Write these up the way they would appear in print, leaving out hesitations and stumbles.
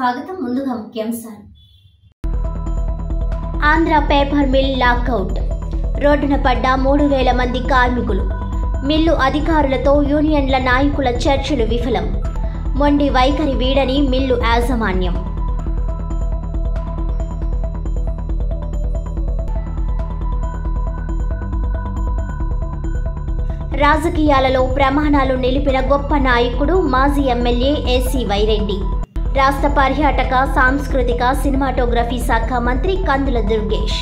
స్వాగతం. ముందుగా ముఖ్యాంశాలు. Andhra paper mill lockout. రోడ్డున పడ్డ 3,000 మంది కార్మికులు. మిల్లు అధికారులతో యూనియన్ల నాయకుల చర్చలు విఫలం. మొండి వైఖరి వీడని మిల్లు యాజమాన్యం. రాజకీయాలలో ప్రమాణాలు నిలిపిన గొప్ప నాయకుడు మాజీ ఎమ్మెల్యే ఏసీ వైరెడ్డి. రాష్ట్ర పర్యాటక, సాంస్కృతిక, సినిమాటోగ్రఫీ శాఖ మంత్రి కందుల దుర్గేష్.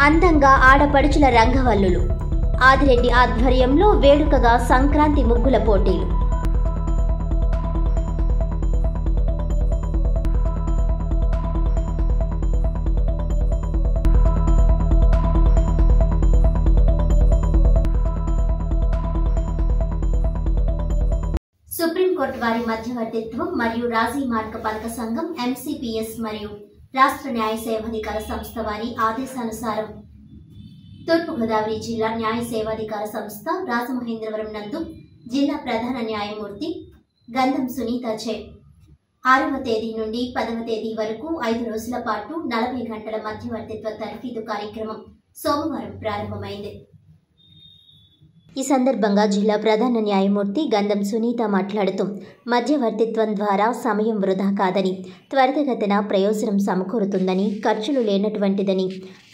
అందంగా ఆడపడుచుల రంగవల్లులు. ఆదిరెడ్డి ఆధ్వర్యంలో వేడుకగా సంక్రాంతి ముగ్గుల పోటీలు. సుప్రీంకోర్టు వారి మధ్యవర్తిత్వం మరియు రాజీ మార్గ పథక సంఘం ఎంసీపీఎస్ మరియు రాష్ట్ర న్యాయ సేవాధికార సంస్థ వారి ఆదేశానుసారం తూర్పుగోదావరి జిల్లా న్యాయ సేవాధికార సంస్థ రాజమహేంద్రవరం నందు జిల్లా ప్రధాన న్యాయమూర్తి గంధం సునీతచే 6వ తేదీ నుండి 10వ తేదీ వరకు 5 రోజుల పాటు 40 గంటల మధ్యవర్తిత్వ తర్ఫీదు కార్యక్రమం సోమవారం ప్రారంభమైంది. ఈ సందర్భంగా జిల్లా ప్రధాన న్యాయమూర్తి గంధం సునీత మాట్లాడుతూ మధ్యవర్తిత్వం ద్వారా సమయం వృధా కాదని, త్వరితగతిన ప్రయోజనం సమకూరుతుందని, ఖర్చులు లేనటువంటిదని,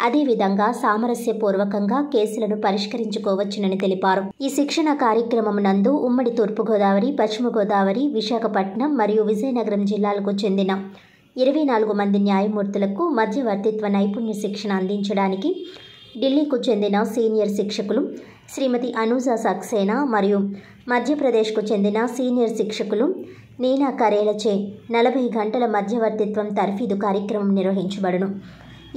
అదేవిధంగా సామరస్యపూర్వకంగా కేసులను పరిష్కరించుకోవచ్చునని తెలిపారు. ఈ శిక్షణ కార్యక్రమం నందు ఉమ్మడి తూర్పుగోదావరి, పశ్చిమ గోదావరి, విశాఖపట్నం మరియు విజయనగరం జిల్లాలకు చెందిన 24 మంది న్యాయమూర్తులకు మధ్యవర్తిత్వ నైపుణ్య శిక్షణ అందించడానికి ఢిల్లీకు చెందిన సీనియర్ శిక్షకులు శ్రీమతి అనూజా సక్సేనా మరియు మధ్యప్రదేశ్కు చెందిన సీనియర్ శిక్షకులు నీనా కరేలచే 40 గంటల మధ్యవర్తిత్వం తర్ఫీదు కార్యక్రమం నిర్వహించబడును.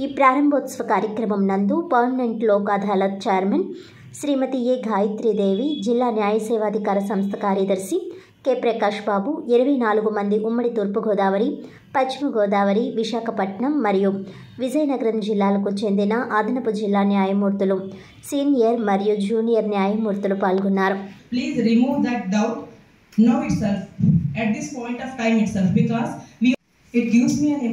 ఈ ప్రారంభోత్సవ కార్యక్రమం నందు పర్మనెంట్ లోక్ అదాలత్ చైర్మన్ శ్రీమతి ఏ గాయత్రీదేవి, జిల్లా న్యాయ సేవాధికార సంస్థ కార్యదర్శి కె ప్రకాష్ బాబు, 24 మంది ఉమ్మడి తూర్పుగోదావరి, పశ్చిమ గోదావరి, విశాఖపట్నం మరియు విజయనగరం జిల్లాలకు చెందిన అదనపు జిల్లా న్యాయమూర్తులు, సీనియర్ మరియు జూనియర్ న్యాయమూర్తులు పాల్గొన్నారు. Please remove that doubt now itself, at this point of time itself, because it gives me an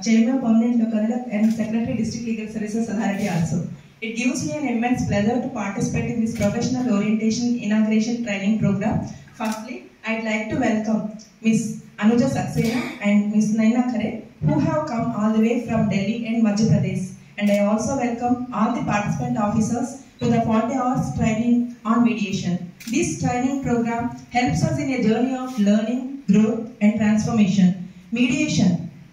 chairman permanent local and secretary district legal services authority also. It gives me an immense pleasure to participate in this professional orientation inauguration training program. Firstly, I'd like to welcome Ms. Anuja Saxena and Ms. Naina Khare, who have come all the way from Delhi and Madhya Pradesh. And I also welcome all the participant officers to the 40 hours training on mediation. This training program helps us in a journey of learning, growth and transformation. Mediation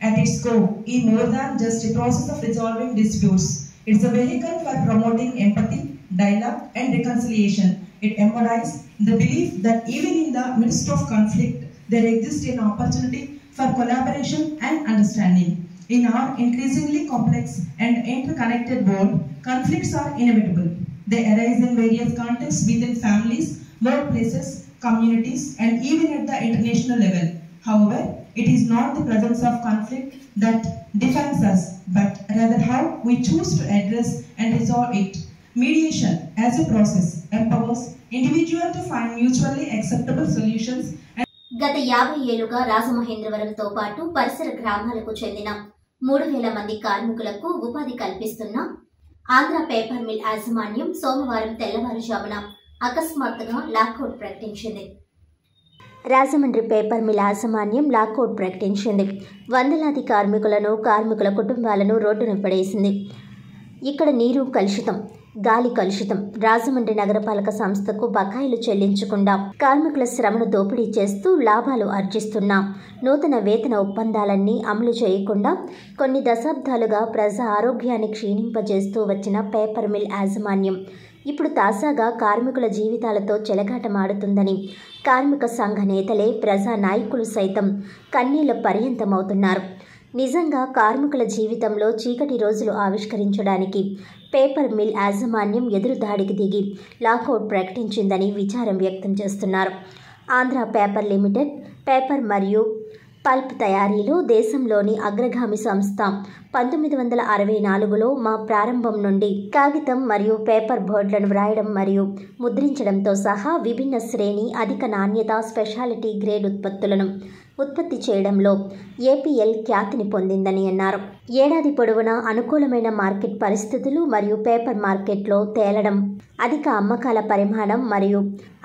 at its core is more than just a process of resolving disputes. It's a vehicle for promoting empathy, dialogue and reconciliation. It embodies the belief that even in the midst of conflict, there exists an opportunity for collaboration and understanding. In our increasingly complex and interconnected world, conflicts are inevitable. They arise in various contexts within families, workplaces, communities, and even at the international level. However, it is not the presence of conflict that defines us, but rather how we choose to address and resolve it. Mediation as a process empowers individuals to find mutually acceptable solutions. గత 50 ఏళ్లుగా రాజమహేంద్రవరంతో పాటు పరిసర గ్రామాలకు చెందిన 3,000 మంది కార్మికులకు ఉపాధి కల్పిస్తున్న ఆంధ్ర పేపర్ మిల్ యాజమాన్యం సోమవారం తెల్లవారుజామున అకస్మాత్తుగా లాకౌట్ ప్రకటించింది. రాజమండ్రి పేపర్ మిల్ యాజమాన్యం లాకౌట్ ప్రకటించింది. వందలాది కార్మికుల కుటుంబాలను రోడ్డున పడేసింది. ఇక్కడ నీరు కలుషితం, గాలి కలుషితం. రాజమండ్రి నగరపాలక సంస్థకు బకాయిలు చెల్లించకుండా కార్మికుల శ్రమను దోపిడీ చేస్తూ లాభాలు ఆర్జిస్తున్న నూతన వేతన ఒప్పందాలన్నీ అమలు చేయకుండా కొన్ని దశాబ్దాలుగా ప్రజా ఆరోగ్యాన్ని క్షీణింపజేస్తూ వచ్చిన పేపర్ మిల్ యాజమాన్యం ఇప్పుడు తాజాగా కార్మికుల జీవితాలతో చెలగాటమాడుతుందని కార్మిక సంఘ నేతలే, ప్రజా నాయకులు సైతం కన్నీళ్ల పర్యంతమవుతున్నారు. నిజంగా కార్మికుల జీవితంలో చీకటి రోజులు ఆవిష్కరించడానికి పేపర్ మిల్ యాజమాన్యం ఎదురుదాడికి దిగి లాకౌట్ ప్రకటించిందని విచారం వ్యక్తం చేస్తున్నారు. ఆంధ్ర పేపర్ లిమిటెడ్, పేపర్ మరియు పల్ప్ తయారీలో దేశంలోని అగ్రగామి సంస్థ. 1964లో మా ప్రారంభం నుండి కాగితం మరియు పేపర్ బోర్డులను వ్రాయడం మరియు ముద్రించడంతో సహా విభిన్న శ్రేణి, అధిక నాణ్యత, స్పెషాలిటీ గ్రేడ్ ఉత్పత్తులను ఉత్పత్తి చేయడంలో ఏపీఎల్ ఖ్యాతిని పొందిందని అన్నారు. ఏడాది పొడవునా అనుకూలమైన మార్కెట్ పరిస్థితులు మరియు పేపర్ మార్కెట్లో తేలడం, అధిక అమ్మకాల పరిమాణం మరియు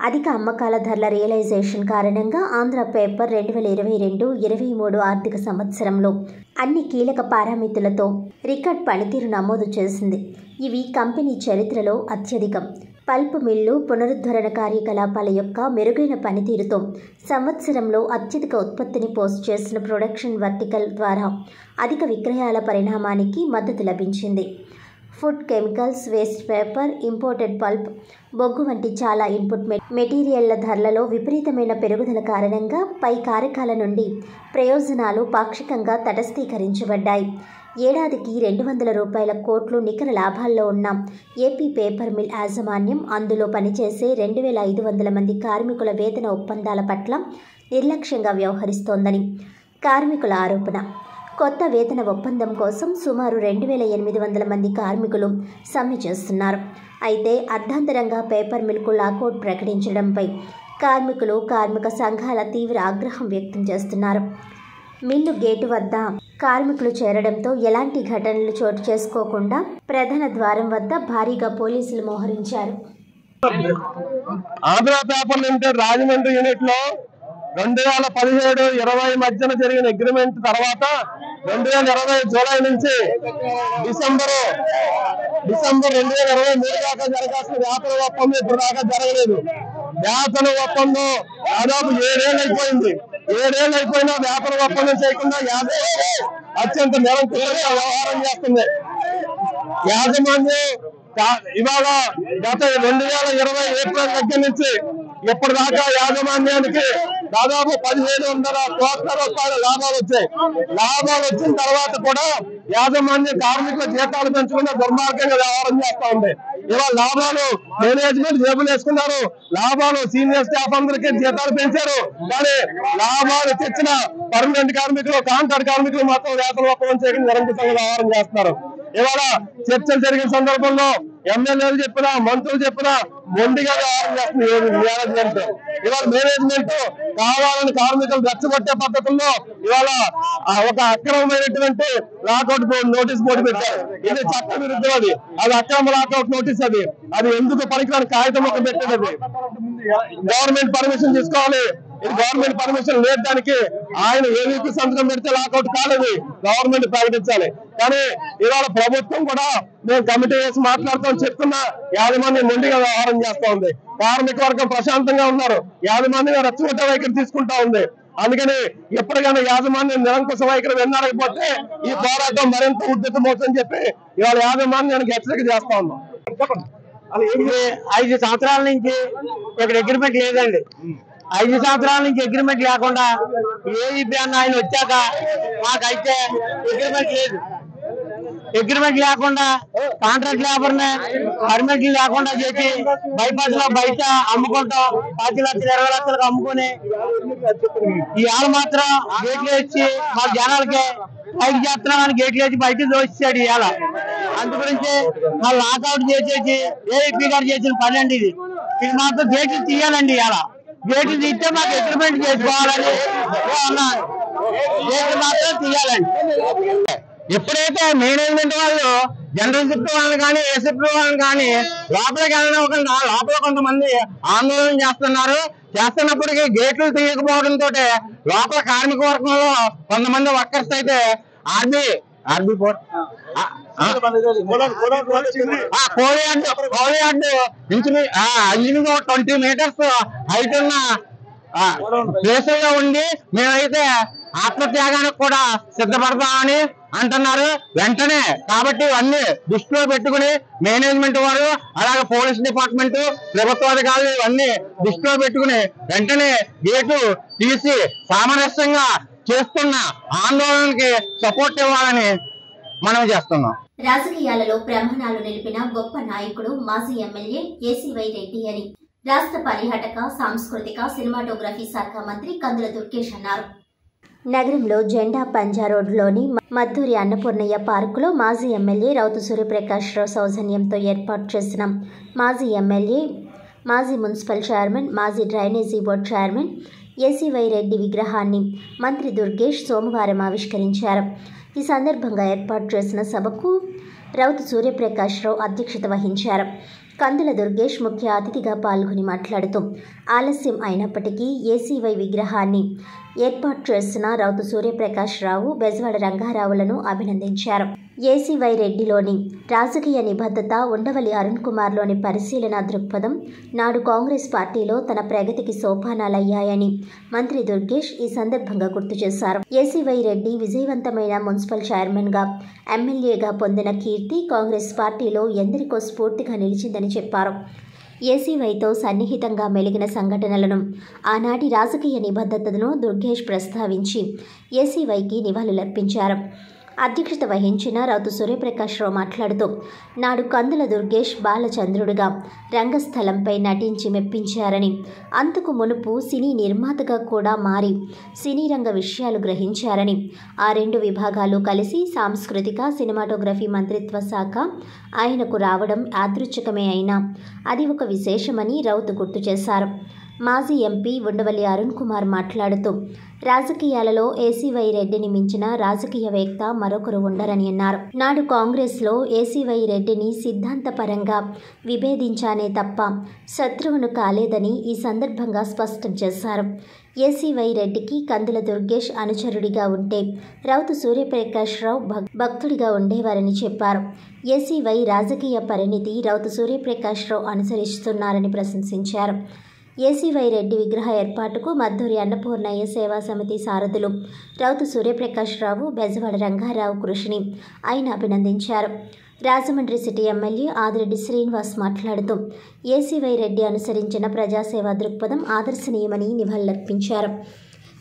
అధిక అమ్మకాల ధరల రియలైజేషన్ కారణంగా ఆంధ్ర పేపర్ 2022-23 ఆర్థిక సంవత్సరంలో అన్ని కీలక పారామితులతో రికార్డ్ పనితీరు నమోదు చేసింది. ఇవి కంపెనీ చరిత్రలో అత్యధికం. పల్ప్ మిల్లు పునరుద్ధరణ కార్యకలాపాల యొక్క మెరుగైన పనితీరుతో సంవత్సరంలో అత్యధిక ఉత్పత్తిని పోస్ట్ చేసిన ప్రొడక్షన్ వర్టికల్ ద్వారా అధిక విక్రయాల పరిణామానికి మద్దతు లభించింది. Food, chemicals, waste paper, imported pulp, బొగ్గు వంటి చాలా ఇన్పుట్ మెటీరియళ్ల ధరలలో విపరీతమైన పెరుగుదల కారణంగా పై కారకాల నుండి ప్రయోజనాలు పాక్షికంగా తటస్థీకరించబడ్డాయి. ఏడాదికి 200 కోట్లు నికర లాభాల్లో ఉన్న ఏపీ పేపర్ మిల్ యాజమాన్యం అందులో పనిచేసే 2500 మంది కార్మికుల వేతన ఒప్పందాల పట్ల నిర్లక్ష్యంగా వ్యవహరిస్తోందని కార్మికుల ఆరోపణ. కొత్త వేతన ఒప్పందం కోసం సుమారు 2800 మంది కార్మికులు సమ్మె చేస్తున్నారు. అయితే అర్ధాంతరంగా పేపర్ మిల్కు లాకౌట్ ప్రకటించడంపై కార్మికులు, కార్మిక సంఘాల తీవ్ర ఆగ్రహం వ్యక్తం చేస్తున్నారు. మిల్లు గేటు వద్ద కార్మికులు చేరడంతో ఎలాంటి ఘటనలు చోటు చేసుకోకుండా ప్రధాన ద్వారం వద్ద భారీగా పోలీసులు మోహరించారు. Andhra paper limited Rajahmundry unit లో 2017-20 మధ్యన జరిగిన అగ్రిమెంట్ తర్వాత 2020 జూలై నుంచి డిసెంబర్ 2023 దాకా జరగాల్సిన వేతన ఒప్పందం ఇప్పుడు దాకా జరగలేదు. వేతన ఒప్పందం దాదాపు 7 ఏళ్ళు అయిపోయింది. 7 ఏళ్ళు అయిపోయినా వేతన ఒప్పందం చేయకుండా అత్యంత నిరంకుశంగా వ్యవహారం చేస్తుంది యాజమాన్యం. ఇవాళ గత 2020 ఏప్రిల్ దగ్గర నుంచి ఇప్పటిదాకా యాజమాన్యానికి దాదాపు 1500 కోట్ల రూపాయల లాభాలు వచ్చాయి. లాభాలు వచ్చిన తర్వాత కూడా యాజమాన్య కార్మికుల జీతాలు పెంచకుండా దుర్మార్గంగా వ్యవహారం చేస్తా ఉంది. ఇవాళ లాభాలు మేనేజ్మెంట్ జేబులు వేసుకున్నారు, లాభాలు సీనియర్ స్టాఫ్ అందరికీ జీతాలు పెంచారు. కానీ లాభాలు తెచ్చిన పర్మనెంట్ కార్మికులు, కాంట్రాక్ట్ కార్మికులు మాత్రం వేతన ఒప్పందం చేయకుండా నిరంకుశంగా వ్యవహారం చేస్తున్నారు. ఇవాళ చర్చలు జరిగిన సందర్భంలో ఎమ్మెల్యేలు చెప్పినా, మంత్రులు చెప్పినా మొండిగా వ్యవహారం చేస్తుంది మేనేజ్మెంట్. ఇవాళ మేనేజ్మెంట్ కావాలని కార్మికులు రెచ్చగొట్టే పద్ధతుల్లో ఇవాళ ఒక అక్రమమైనటువంటి లాకౌట్ నోటీస్ బోర్డు పెట్టారు. ఇది చట్ట విరుద్ధం. అది అక్రమ లాకౌట్ నోటీస్. అది ఎందుకు పనికిరాని కాగితం ఒక పెట్టేది. గవర్నమెంట్ పర్మిషన్ తీసుకోవాలి. ఇది గవర్నమెంట్ పర్మిషన్ లేదు. దానికి ఆయన ఏవీపీ సంతకం పెడితే లాకౌట్ కాలేదు, గవర్నమెంట్ ప్రకటించాలి. కానీ ఇవాళ ప్రభుత్వం కూడా మేము కమిటీ వేసి మాట్లాడుతామని చెప్తున్నా యాజమాన్యం మొండిగా వ్యవహారం చేస్తా ఉంది. కార్మిక వర్గం ప్రశాంతంగా ఉన్నారు, యాజమాన్యం రచ్చగొట్టే వైఖరి తీసుకుంటా ఉంది. అందుకని ఎప్పటికైనా యాజమాన్యం నిరంకుశ వైఖరి వెన్నారకపోతే ఈ పోరాటం మరింత ఉద్ధృతమవుతుందని చెప్పి ఇవాళ యాజమాన్యానికి హెచ్చరిక చేస్తా ఉన్నాం. 5 సంవత్సరాల నుంచి ఇక్కడ అగ్రిమెంట్ లేదండి. 5 సంవత్సరాల నుంచి అగ్రిమెంట్ లేకుండా ఏఈపీ అన్న ఆయన వచ్చాక మాకైతే అగ్రిమెంట్ లేదు. అగ్రిమెంట్ లేకుండా కాంట్రాక్ట్ లేబర్ ని పర్మిట్ లేకుండా చేసి బైపాస్ లో బయట అమ్ముకుంటాం. 10 లక్షలు 20 లక్షలకు అమ్ముకుని ఇవాళ మాత్రం గేట్లు వేసి మా జనాలకి పైకి చేస్తున్నామని గేట్లు వేసి బయట దోషిస్తాడు ఇవాళ. అందు గురించి మా లాకౌట్ చేసేసి ఏఈపీ గారు చేసిన పని అండి ఇది. ఇది మాత్రం గేట్లు తీయాలండి. ఇవాళ గేట్లు తీస్తే మాకు అగ్రిమెంట్ చేసుకోవాలని అన్నారు. గేట్లు మాత్రం తీయాలండి. ఎప్పుడైతే మేనేజ్మెంట్ వాళ్ళు జనరల్ షిఫ్ట్ వాళ్ళని కానీ, ఏ షిఫ్ట్ వాళ్ళని కానీ లోపలికి వెళ్ళిన లోపల కొంతమంది ఆందోళన చేస్తున్నప్పటికీ గేట్లు తీయకపోవడంతో లోపల కార్మిక వర్గంలో కొంతమంది వర్కర్స్ అయితే ఆర్బీ కోడియాడ్ ఇంచుమించు 20 మీటర్స్ హైట్ ఉన్న ప్లేసుల్లో ఉండి మేమైతే ఆత్మత్యాగానికి కూడా సిద్ధపడతామని అంటున్నారు. వెంటనే కాబట్టి ఇవన్నీ దృష్టిలో పెట్టుకుని మేనేజ్మెంట్ వారు, అలాగే పోలీస్ డిపార్ట్మెంట్, ప్రభుత్వాధికారులు ఇవన్నీ దృష్టిలో పెట్టుకుని వెంటనే గేటు తీసి సామరస్యంగా చేస్తున్న ఆందోళనకి సపోర్ట్ ఇవ్వాలని మనం చేస్తున్నాం. రాజకీయాలలో ప్రమాణాలు నిలిపిన గొప్ప నాయకుడు మాజీ ఎమ్మెల్యే ఏసీవై రెడ్డి అని రాష్ట్ర పర్యాటక, సాంస్కృతిక, సినిమాటోగ్రఫీ శాఖ మంత్రి కందుల దుర్గేష్ అన్నారు. నగరంలో జెండా పంజా రోడ్లోని మద్దూరి అన్నపూర్ణయ్య పార్కులో మాజీ ఎమ్మెల్యే రౌతు సూర్యప్రకాశ్రావు సౌజన్యంతో ఏర్పాటు చేసిన మాజీ ఎమ్మెల్యే, మాజీ మున్సిపల్ చైర్మన్, మాజీ డ్రైనేజీ బోర్డు చైర్మన్ ఏసీవై రెడ్డి విగ్రహాన్ని మంత్రి దుర్గేష్ సోమవారం ఆవిష్కరించారు. ఈ సందర్భంగా ఏర్పాటు చేసిన సభకు రౌతు సూర్యప్రకాశ్రావు అధ్యక్షత వహించారు. కందుల దుర్గేష్ ముఖ్య అతిథిగా పాల్గొని మాట్లాడుతూ ఆలస్యం అయినప్పటికీ ఏసీవై విగ్రహాన్ని ఏర్పాటు చేసిన రౌతు సూర్యప్రకాశ్రావు, బెజవాడ రంగారావులను అభినందించారు. ఏసీవై రెడ్డిలోని రాజకీయ నిబద్ధత, ఉండవల్లి అరుణ్ కుమార్లోని పరిశీలన దృక్పథం నాడు కాంగ్రెస్ పార్టీలో తన ప్రగతికి సోపానాలయ్యాయని మంత్రి దుర్గేష్ ఈ సందర్భంగా గుర్తు చేశారు. ఏసీవై రెడ్డి విజయవంతమైన మున్సిపల్ చైర్మన్గా, ఎమ్మెల్యేగా పొందిన కీర్తి కాంగ్రెస్ పార్టీలో ఎందరికో స్ఫూర్తిగా నిలిచిందని చెప్పారు. ఏసీవైతో సన్నిహితంగా మెలిగిన సంఘటనలను, ఆనాటి రాజకీయ నిబద్ధతను దుర్గేష్ ప్రస్తావించి ఏసీవైకి నివాళులర్పించారు. అధ్యక్షత వహించిన రౌతు సూర్యప్రకాశ్రావు మాట్లాడుతూ నాడు కందుల దుర్గేష్ బాలచంద్రుడిగా రంగస్థలంపై నటించి మెప్పించారని, అంతకు మునుపు సినీ నిర్మాతగా కూడా మారి సినీ రంగ విషయాలు గ్రహించారని, ఆ రెండు విభాగాలు కలిసి సాంస్కృతిక సినిమాటోగ్రఫీ మంత్రిత్వ శాఖ ఆయనకు రావడం యాదృచ్ఛికమే అయినా అది ఒక విశేషమని రౌతు గుర్తు చేశారు. మాజీ ఎంపీ ఉండవల్లి అరుణ్ కుమార్ మాట్లాడుతూ రాజకీయాలలో ఏసీవై రెడ్డిని మించిన రాజకీయవేత్త మరొకరు ఉండరని అన్నారు. నాడు కాంగ్రెస్లో ఏసీవై రెడ్డిని సిద్ధాంతపరంగా విభేదించానే తప్ప శత్రువును కాలేదని ఈ సందర్భంగా స్పష్టం చేశారు. ఏసీవై రెడ్డికి కందుల దుర్గేష్ అనుచరుడిగా ఉంటే రౌతు సూర్యప్రకాశ్రావు భక్తుడిగా ఉండేవారని చెప్పారు. ఏసీవై రాజకీయ పరిణితి రౌతు సూర్యప్రకాశ్రావు అనుసరిస్తున్నారని ప్రశంసించారు. ఏసీవై రెడ్డి విగ్రహ ఏర్పాటుకు మద్దూరి అన్నపూర్ణయ్య సేవా సమితి సారథులు రౌతు సూర్యప్రకాశ్రావు, బెజవాడ రంగారావు కృషిని ఆయన అభినందించారు. రాజమండ్రి సిటీ ఎమ్మెల్యే ఆదిరెడ్డి శ్రీనివాస్ మాట్లాడుతూ ఏసీవై రెడ్డి అనుసరించిన ప్రజాసేవా దృక్పథం ఆదర్శనీయమని నివాళులర్పించారు.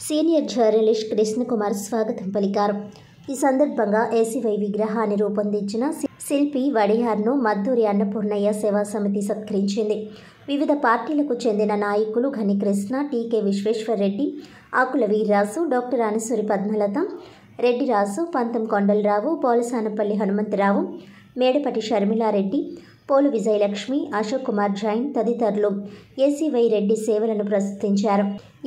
సీనియర్ జర్నలిస్ట్ కృష్ణకుమార్ స్వాగతం పలికారు. ఈ సందర్భంగా ఏసీవై విగ్రహాన్ని రూపొందించిన శిల్పి వడియార్ను మద్దూరి అన్నపూర్ణయ్య సేవా సమితి సత్కరించింది. వివిధ పార్టీలకు చెందిన నాయకులు ఘనికృష్ణ, టీకే విశ్వేశ్వర్రెడ్డి, ఆకుల వీర్రాజు, డాక్టర్ అనసూరి పద్మలత, రెడ్డిరాజు, పంతం కొండలరావు, పోలసానపల్లి హనుమంతరావు, మేడపటి షర్మిలారెడ్డి, పోలు విజయలక్ష్మి, అశోక్ కుమార్ జైన్ తదితరులు ఏసీవై రెడ్డి సేవలను ప్రశంసించారు.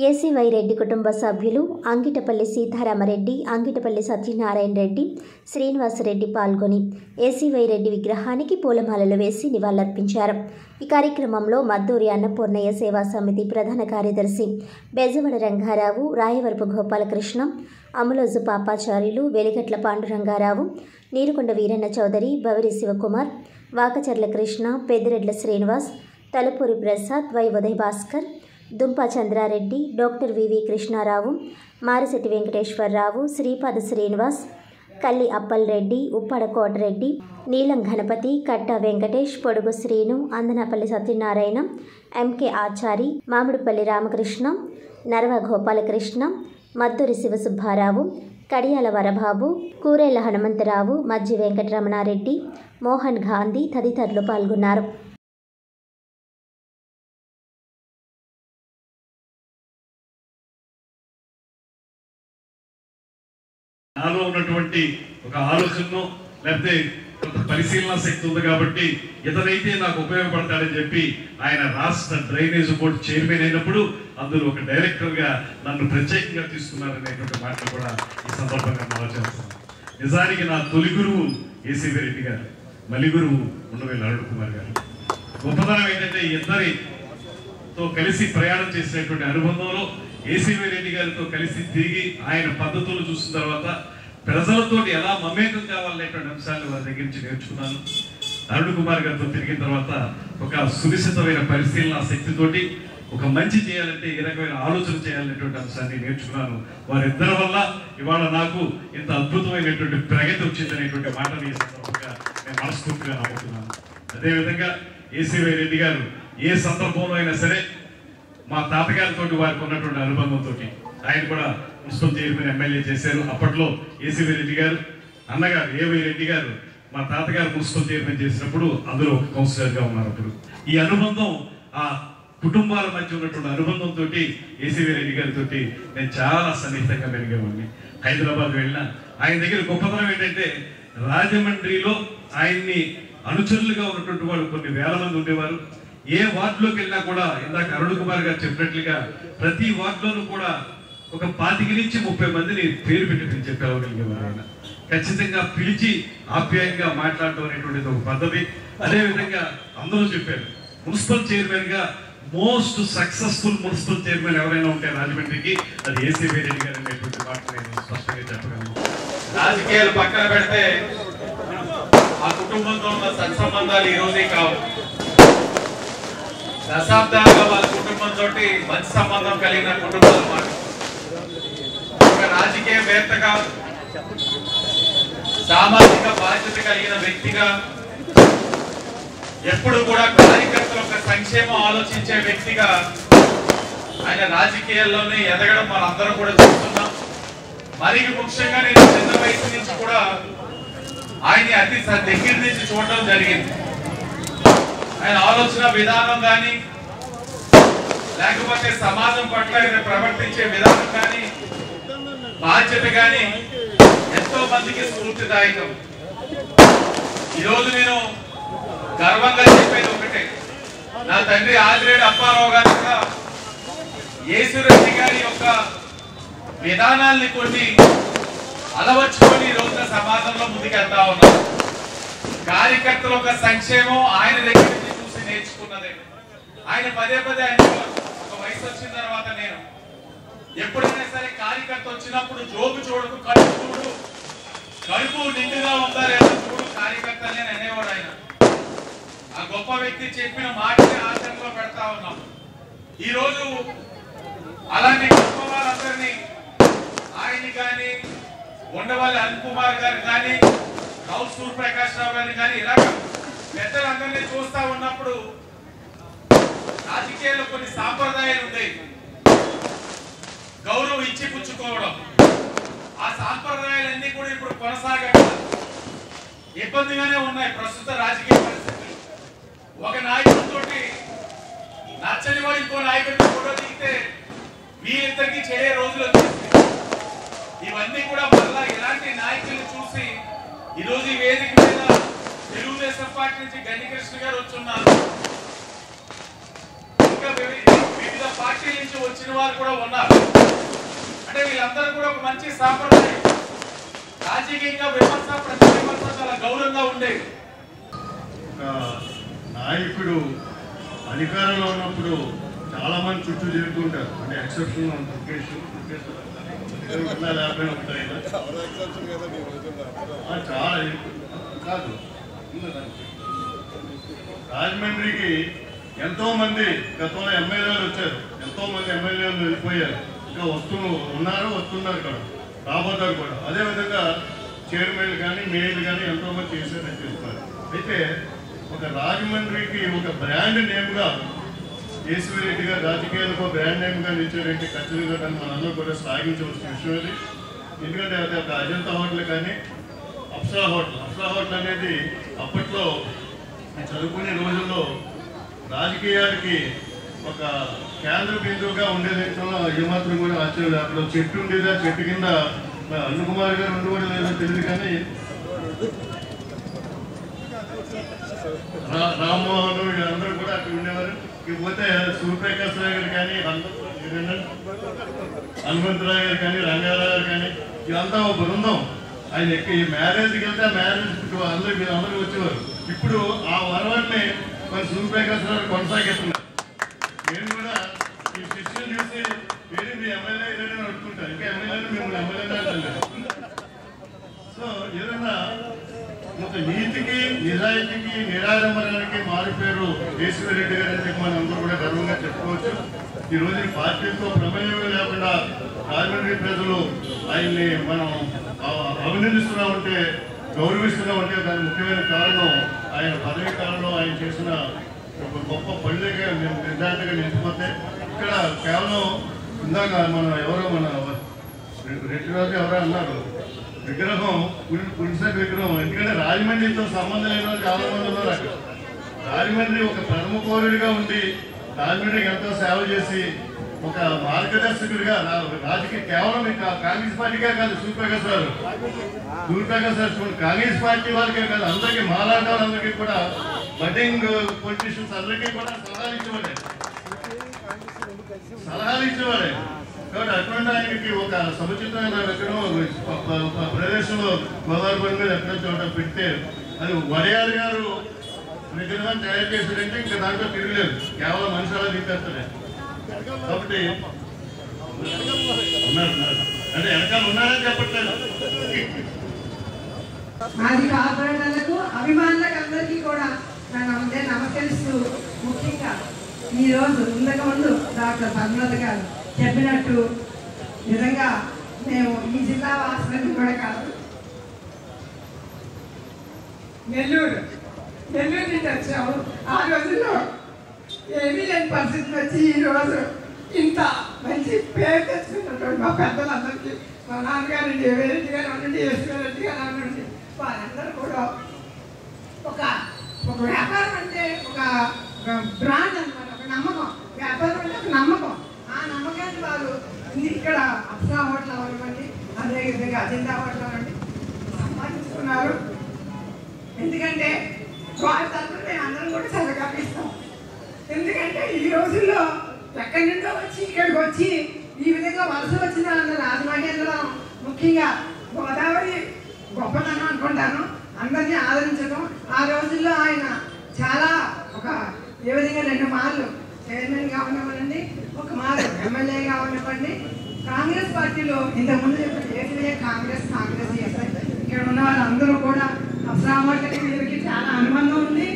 ఏసీవై రెడ్డి కుటుంబ సభ్యులు అంగిటపల్లి సీతారామరెడ్డి, అంగిటపల్లి సత్యనారాయణ రెడ్డి, శ్రీనివాసరెడ్డి పాల్గొని ఏసీవై రెడ్డి విగ్రహానికి పూలమాలలు వేసి నివాళులర్పించారు. ఈ కార్యక్రమంలో మద్దూరి అన్నపూర్ణయ్య సేవా సమితి ప్రధాన కార్యదర్శి Bejawada Rangarao, Rayavarapu Gopalakrishna, Amaloju Papacharyulu, Veligatla Pandurangarao, Neerukonda Veeranna Chowdary, Bavari Sivakumar, Vakacharla Krishna, Peddiredla Srinivas, Talapuri Prasad, Y Uday Bhaskar, Dumpa Chandrareddy, doctor V V Krishnarao, Marisetti Venkateswararao, Sripada Srinivas, Kalli Appal Reddy, Uppada Kotareddy, Neelam Ganapathi, Katta Venkatesh, Podugu Srinu, Andanapalli Satyanarayana, M K Achari, Mamidipalli Ramakrishna, Narava Gopalakrishna, Madduri Sivasubbarao, Kadiyala Varababu, Kurella Hanumantharao, Majji Venkataramanareddy, Mohan Gandhi తదితరులు పాల్గొన్నారు. నాలో ఉన్నటువంటి ఒక ఆలోచనను లేకపోతే కొంత పరిశీలన శక్తి ఉంది కాబట్టి ఇతనైతే నాకు ఉపయోగపడతాడని చెప్పి ఆయన రాష్ట్ర డ్రైనేజ్ బోర్డు చైర్మన్ అయినప్పుడు అందులో ఒక డైరెక్టర్గా నన్ను ప్రత్యేకంగా తీసుకున్నారనేటువంటి మాటలు కూడా ఈ సందర్భంగా మనం చేస్తున్నాను. నిజానికి నా తొలి గురువు ఏసీవై రెడ్డి గారు, మలి గురువు ఉండవల్లి అరుణ్ కుమార్ గారు. గొప్పతనం ఏంటంటే ఇద్దరితో కలిసి ప్రయాణం చేసినటువంటి అనుబంధంలో ఏసీవై రెడ్డి గారితో కలిసి తిరిగి ఆయన పద్ధతులు చూసిన తర్వాత ప్రజలతో ఎలా మమేకం కావాలనేటువంటి అంశాలను వారి దగ్గర నుంచి నేర్చుకున్నాను. అరుణ్ కుమార్ గారితో తిరిగిన తర్వాత ఒక సునిశ్చితమైన పరిశీలన శక్తితోటి ఒక మంచి చేయాలంటే ఏ రకమైన ఆలోచన చేయాలనేటువంటి అంశాన్ని నేర్చుకున్నాను. వారిద్దరి వల్ల ఇవాళ నాకు ఇంత అద్భుతమైనటువంటి ప్రగతి వచ్చిందనేటువంటి మాటని ఈ సందర్భంగా నేను మనస్ఫూర్తిగా నమ్ముతున్నాను. అదేవిధంగా ఏసీవై రెడ్డి గారు ఏ సందర్భంలో అయినా సరే మా తాతగారితో వారికి ఉన్నటువంటి అనుబంధంతో ఆయన కూడా మున్సిపల్ చైర్మన్, ఎమ్మెల్యే చేశారు. అప్పట్లో ఏసీవై రెడ్డి గారు అన్నగారు ఏవై రెడ్డి గారు మా తాతగారు మున్సిపల్ చైర్మన్ చేసినప్పుడు అందులో ఒక కౌన్సిలర్గా ఉన్నారు. అప్పుడు ఈ అనుబంధం ఆ కుటుంబాల మధ్య ఉన్నటువంటి అనుబంధంతో ఏసీవీ రెడ్డి గారితో నేను చాలా సన్నిహితంగా పెరిగేవాడిని. హైదరాబాద్ వెళ్ళినా ఆయన దగ్గర గొప్పతనం ఏంటంటే రాజమండ్రిలో ఆయన్ని అనుచరులుగా ఉన్నటువంటి వాళ్ళు కొన్ని వేల మంది ఉండేవారు. ఏ వార్డులోకి వెళ్ళినా కూడా ఇందాక అరుణ్ కుమార్ గారు చెప్పినట్లుగా ప్రతి వార్డులోనూ కూడా ఒక 25 నుంచి 30 మందిని పేరు పెట్టి చెప్పగలిగేవారు. ఆయన ఖచ్చితంగా పిలిచి ఆప్యాయంగా మాట్లాడటం అనేటువంటిది ఒక పద్ధతి. అదేవిధంగా అందరూ చెప్పారు మున్సిపల్ చైర్మన్ గా మోస్ట్ సక్సెస్ఫుల్ మున్సిపల్ చైర్మన్ ఎవరైనా ఉంటే రాజమండ్రికి అది ఏసీవీ రెడ్డి గారు అనేటువంటి మాట నేను స్పష్టంగా చెప్పగలను. రాజకీయాలు పక్కన పెడితే ఆ కుటుంబంతో ఉన్న సత్సంబంధాలు ఈ రోజే కావు. దశాబ్దాలుగా వాళ్ళ కుటుంబంతో మంచి సంబంధం కలిగిన కుటుంబాలు మాట. ఒక రాజకీయవేత్తగా సామాజిక బాధ్యత కలిగిన వ్యక్తిగా ఎప్పుడు కూడా కార్యకర్తల యొక్క సంక్షేమం ఆలోచించే వ్యక్తిగా ఆయన రాజకీయాల్లోనే ఎదగడం మనందరం కూడా చూస్తున్నాం. మరి ముఖ్యంగా నేను చిన్న వయసు నుంచి కూడా ఆయన్ని అతి దగ్గర నుంచి చూడడం జరిగింది. ఆయన ఆలోచన విధానం కానీ లేకపోతే సమాజం పట్ల ఆయన ప్రవర్తించే విధానం కానీ బాధ్యత కానీ ఎంతో మందికి స్ఫూర్తిదాయకం. ఈరోజు నేను గర్వంగా చెప్పేది ఒకటే, నా తండ్రి ఆదిరేడు అప్పారావు గారు కూడా యేసురెడ్డి గారి యొక్క విధానాల్ని కొన్ని అలవర్చుకొని ఈ రోజున సమాజంలో ముందుకెళ్తా ఉన్నారు. కార్యకర్తల యొక్క సంక్షేమం ఆయన దగ్గర నుంచి చూసి నేర్చుకున్నదే. ఆయన పదే ఆయన ఒక వయసు వచ్చిన తర్వాత నేను ఎప్పుడైనా సరే కార్యకర్త వచ్చినప్పుడు జోబు చూడకు, కడుపు చూడు, కడుపు నిండుగా ఉందా లేదా చూడు కార్యకర్త అని అనేవాడు ఆయన. ఆ గొప్ప వ్యక్తి చెప్పిన మాటని ఆచరణలో పెడతా ఉన్నాం. ఈ రోజు అలాంటి గొప్ప వాళ్ళందరినీ ఆయన్ని కానీ ఉండవల్లి అరుణ్ కుమార్ గారు కానీ రావు సూర్యప్రకాష్ రావు గారిని కానీ ఇలాగ పెద్దలందరినీ చూస్తా ఉన్నప్పుడు రాజకీయాల్లో కొన్ని సాంప్రదాయాలు ఉన్నాయి. గౌరవం ఇచ్చి పుచ్చుకోవడం, ఆ సాంప్రదాయాలన్నీ కూడా ఇప్పుడు కొనసాగట్లేదు, ఇబ్బందిగానే ఉన్నాయి ప్రస్తుత రాజకీయ పరిస్థితులు. ఒక నాయకుడితో నచ్చని వాడు ఇంకో నాయకుడితో ఫోటో దిగితే వీరిద్దరికి చేరే రోజులు వచ్చేసి ఇవన్నీ కూడా మళ్ళా ఇలాంటి నాయకులను చూసి ఈరోజు ఈ వేదిక మీద తెలుగుదేశం పార్టీ నుంచి గణికృష్ణ గారు వచ్చున్నారు. ఇంకా వివిధ పార్టీల నుంచి వచ్చిన వారు కూడా ఉన్నారు. అంటే వీళ్ళందరూ కూడా ఒక మంచి సాంప్రదాయం, రాజకీయంగా విమర్శ ప్రతి విమర్శ చాలా గౌరవంగా ఉండేది. నాయకుడు అధికారంలో ఉన్నప్పుడు చాలా మంది చుట్టూ తిరుగుతుంటారు. అంటే ఎక్సెప్షన్ చాలా కాదు. రాజమండ్రికి ఎంతో మంది గతంలో ఎమ్మెల్యేలు వచ్చారు, ఎంతో మంది ఎమ్మెల్యేలు వెళ్ళిపోయారు, ఇంకా వస్తున్నారు కూడా, రాబోతారు కూడా. అదేవిధంగా చైర్మన్లు కానీ మేయర్లు కానీ ఎంతో మంది చేశారని చెప్తారు. అయితే ఒక రాజమండ్రికి ఒక బ్రాండ్ నేమ్గా ఏసీవీ రెడ్డి గారు రాజకీయాలకు బ్రాండ్ నేమ్గా నిలిచారంటే ఖచ్చితంగా దాన్ని మనందరూ కూడా సాగించవలసిన విషయం అది. ఎందుకంటే అది ఒక అజంతా హోటల్ కానీ అప్సరా హోటల్ అనేది అప్పట్లో చదువుకునే రోజుల్లో రాజకీయాలకి ఒక కేంద్ర బిందువుగా ఉండేది. ఏమాత్రం కూడా ఆశ్చర్యం. అక్కడ చెట్టు ఉండేది, ఆ చెట్టు కింద అరుణ్ కుమార్ గారు ఉండేవాడు లేదో తెలియదు కానీ రామ్మోహన్ వీళ్ళందరూ కూడా అక్కడ ఉండేవారు. ఇకపోతే సూర్యప్రకాష్ రావు గారు కానీ హనుమంతరావు గారు కానీ రంగారావు గారు కానీ ఇదంతా ఒక బృందం. ఆయన ఈ మ్యారేజ్కి వెళ్తే ఆ మ్యారేజ్ వీళ్ళందరూ వచ్చేవారు. ఇప్పుడు ఆ వరవాడిని మన సూర్యప్రకాష్ రావు కొనసాగిస్తున్నారు. నేను కూడా ఈ శిష్యులు చూసి వేరే మీ ఎమ్మెల్యే ఏదైనా అడుగుతుంటారు, ఇంకా ఎమ్మెల్యేలు మిమ్మల్ని ఎమ్మెల్యేనే అంటారు. సో ఏదన్నా ఒక నీతికి నిజాయితీకి నిరాడంబరానికి మారిపోయారు ఏసీవీ రెడ్డి గారు అని చెప్పి మనం అందరూ కూడా గర్వంగా చెప్పుకోవచ్చు. ఈ రోజు పార్టీతో ప్రమేయం లేకుండా రాజమండ్రి ప్రజలు ఆయన్ని మనం అభినందిస్తున్నామంటే, గౌరవిస్తున్నామంటే దానికి ముఖ్యమైన కారణం ఆయన పదవి కాలంలో ఆయన చేసిన ఒక గొప్ప పనులుగా నిర్ధారణగా నిలిచిపోతే. ఇక్కడ కేవలం ఇందాక మన రెడ్డి రాజు ఎవరో అన్నారు విగ్రహం పులిసెట్ విగ్రహం. ఎందుకంటే రాజమండ్రితో సంబంధం లేని వాళ్ళు చాలా మంది ఉన్నారు అక్కడ. రాజమండ్రి ఒక ప్రథమ పౌరుడిగా ఉండి రాజమండ్రికి ఎంతో సేవ చేసి ఒక మార్గదర్శకుడిగా రాజకీయ కేవలం కాంగ్రెస్ పార్టీకే కాదు, సూర్యప్రకాశ్ గారు కాంగ్రెస్ పార్టీ వాళ్ళకే కాదు, అందరికీ మాలాంటి వాళ్ళందరికీ కూడా బడ్డింగ్ పొలిటీషియన్స్ అందరికీ కూడా సలహాలు ఇచ్చేవాడే. కాబట్టి అటువంటి ఆయనకి ఒక సముచితమైన ఎక్కడో ప్రదేశంలో గోదావరి మీద ఎక్కడో చోట పెడితే అది వడియార్ గారు విగ్రహాన్ని తయారు చేశారంటే ఇంకా దాంట్లో తిరగలేదు, కేవలం మనిషి అలా తీసేస్తాడే. కాబట్టి అంటే వెనకాల ఉన్నారని చెప్పట్లేదు. మాది కార్పొరేటర్లకు అభిమానులకు అందరికీ కూడా నమస్కరిస్తూ, ముఖ్యంగా ఈరోజు ఇంతకు ముందు డాక్టర్ పద్మనాథ్ గారు చెప్పినట్టు నిజంగా మేము ఈ జిల్లా వాసులకి కూడా కాదు, నెల్లూరు నుంచి వచ్చాము. ఆ రోజుల్లో ఏమీ లేని పరిస్థితులు వచ్చి ఈరోజు ఇంత మంచి పేరు తెచ్చుకున్నటువంటి మా పెద్దలందరికీ, మా నాన్నగారు రెడ్డి గారు అనండి, ఎస్వీ రెడ్డి గారు అనండి, వారందరూ కూడా ఒక వ్యాపారం అంటే ఒక బ్రాండ్ అనమాట, ఒక నమ్మకం. వ్యాపారం అంటే ఒక నమ్మకం. ఆ నమ్మకాన్ని వారు ఇక్కడ అప్సా హోటల్ అవ్వండి, అదేవిధంగా అజెండా హోటల్ అవ్వండి సంపాదించుకున్నారు. ఎందుకంటే వారి తరఫున మేము అందరం కూడా చాలా గర్విస్తాం. ఎందుకంటే ఈ రోజుల్లో ఎక్కడి నుండో వచ్చి ఇక్కడికి వచ్చి ఈ విధంగా వలస వచ్చిన రాజమహేంద్రవరం, ముఖ్యంగా గోదావరి గొప్పతనం అనుకుంటాను, అందరినీ ఆదరించడం. ఆ రోజుల్లో ఆయన చాలా ఏ విధంగా 2 మార్లు చైర్మన్గా ఉండమనండి, 1 మారు ఎమ్మెల్యేగా ఉండమండి. కాంగ్రెస్ పార్టీలో ఇంతకుముందు చెప్పిన కాంగ్రెస్ ఇక్కడ ఉన్న వాళ్ళందరూ కూడా అప్సరామకి వీరికి చాలా అనుబంధం ఉంది.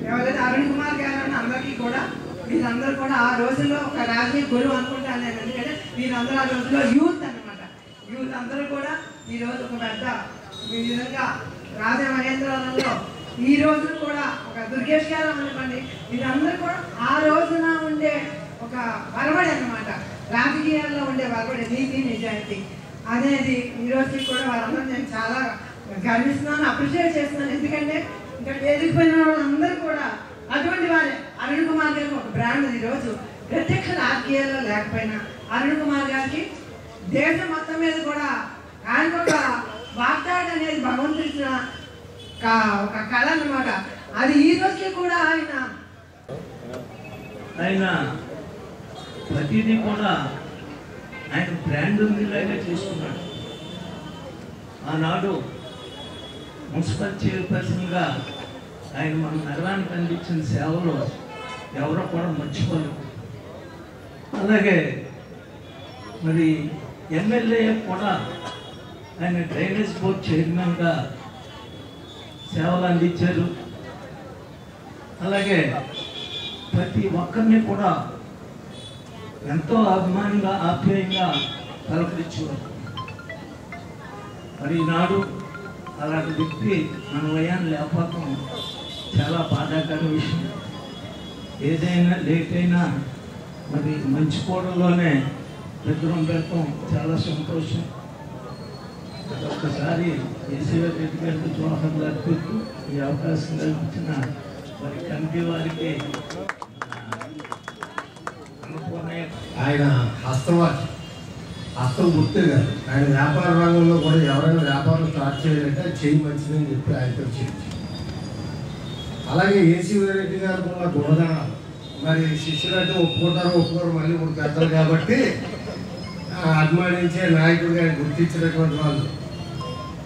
ఎవరైతే అరుణ్ కుమార్ గారు అని అందరికీ కూడా వీళ్ళందరూ కూడా ఆ రోజుల్లో ఒక రాజకీయ గురువు అనుకుంటాను నేను. ఎందుకంటే వీళ్ళందరూ ఆ రోజుల్లో యూత్ అనమాట. యూత్ అందరూ కూడా ఈరోజు ఒక పెద్ద ఈ విధంగా రాజమహేంద్రవరంలో ఈ రోజు కూడా ఒక దుర్గేష్ గారు అనుకోండి, వీళ్ళందరూ కూడా ఆ రోజున ఉండే ఒక వరవడి అనమాట, రాజకీయాల్లో ఉండే వరవడి, నీతి నిజాయితీ అనేది ఈ రోజుకి కూడా వారందరూ నేను చాలా గర్విస్తున్నాను, అప్రిషియేట్ చేస్తున్నాను. ఎందుకంటే ఇక్కడ ఎదిగిపోయిన వాళ్ళందరూ కూడా అటువంటి వారే. అరుణ్ కుమార్ గారికి ఒక బ్రాండ్ ఈరోజు ప్రత్యక్ష రాజకీయాల్లో లేకపోయినా అరుణ్ కుమార్ గారికి దేశం మొత్తం మీద కూడా ఆయనకు ఒక వాగ్దాడి అనేది భగవంతుడిచ్చిన ఒక కళ అన్నమాట. అది ఈ రోజుకి కూడా ఆయన ప్రతిదీ కూడా ఆయన బ్రాండ్ ఉండేలాగా చేసుకున్నాడు. ఆనాడు మున్సిపల్ చైర్పర్సన్గా ఆయన మన నగరానికి అందించిన సేవలు ఎవరో కూడా మర్చిపోలేదు. అలాగే మరి ఎమ్మెల్యే కూడా ఆయన డ్రైనేజ్ బోర్డ్ చైర్మన్గా సేవలు అందించారు. అలాగే ప్రతి ఒక్కరిని కూడా ఎంతో అభిమానంగా ఆప్యాయంగా పలకరించేవారు. మరి ఈనాడు అలాంటి వ్యక్తి మన వయాన్ని లేకపోవడం చాలా బాధాకర విషయం. ఏదైనా లేట్ అయినా మరి మంచి కోడల్లోనే విగ్రహం పెట్టడం చాలా సంతోషం. ఒక్కసారి కేసీఆర్ రెడ్డి గారికి జోహార్లు అర్పిస్తూ ఈ అవకాశం కల్పించిన మరి కమిటీ వారికి ఆయన హస్తం గుర్తే కాదు. ఆయన వ్యాపార రంగంలో కూడా ఎవరైనా వ్యాపారం స్టార్ట్ చేయాలంటే చెయ్యి మంచిదని చెప్పి ఆయనతో చేయించి, అలాగే ఏసీ రెడ్డి గారికి ఉన్న గుణగణాలు మరి శిష్యులంటే ఒప్పుకోరు, మళ్ళీ ఇప్పుడు పెద్దలు కాబట్టి అభిమానించే నాయకుడిగా ఆయన గుర్తించినటువంటి వాళ్ళు.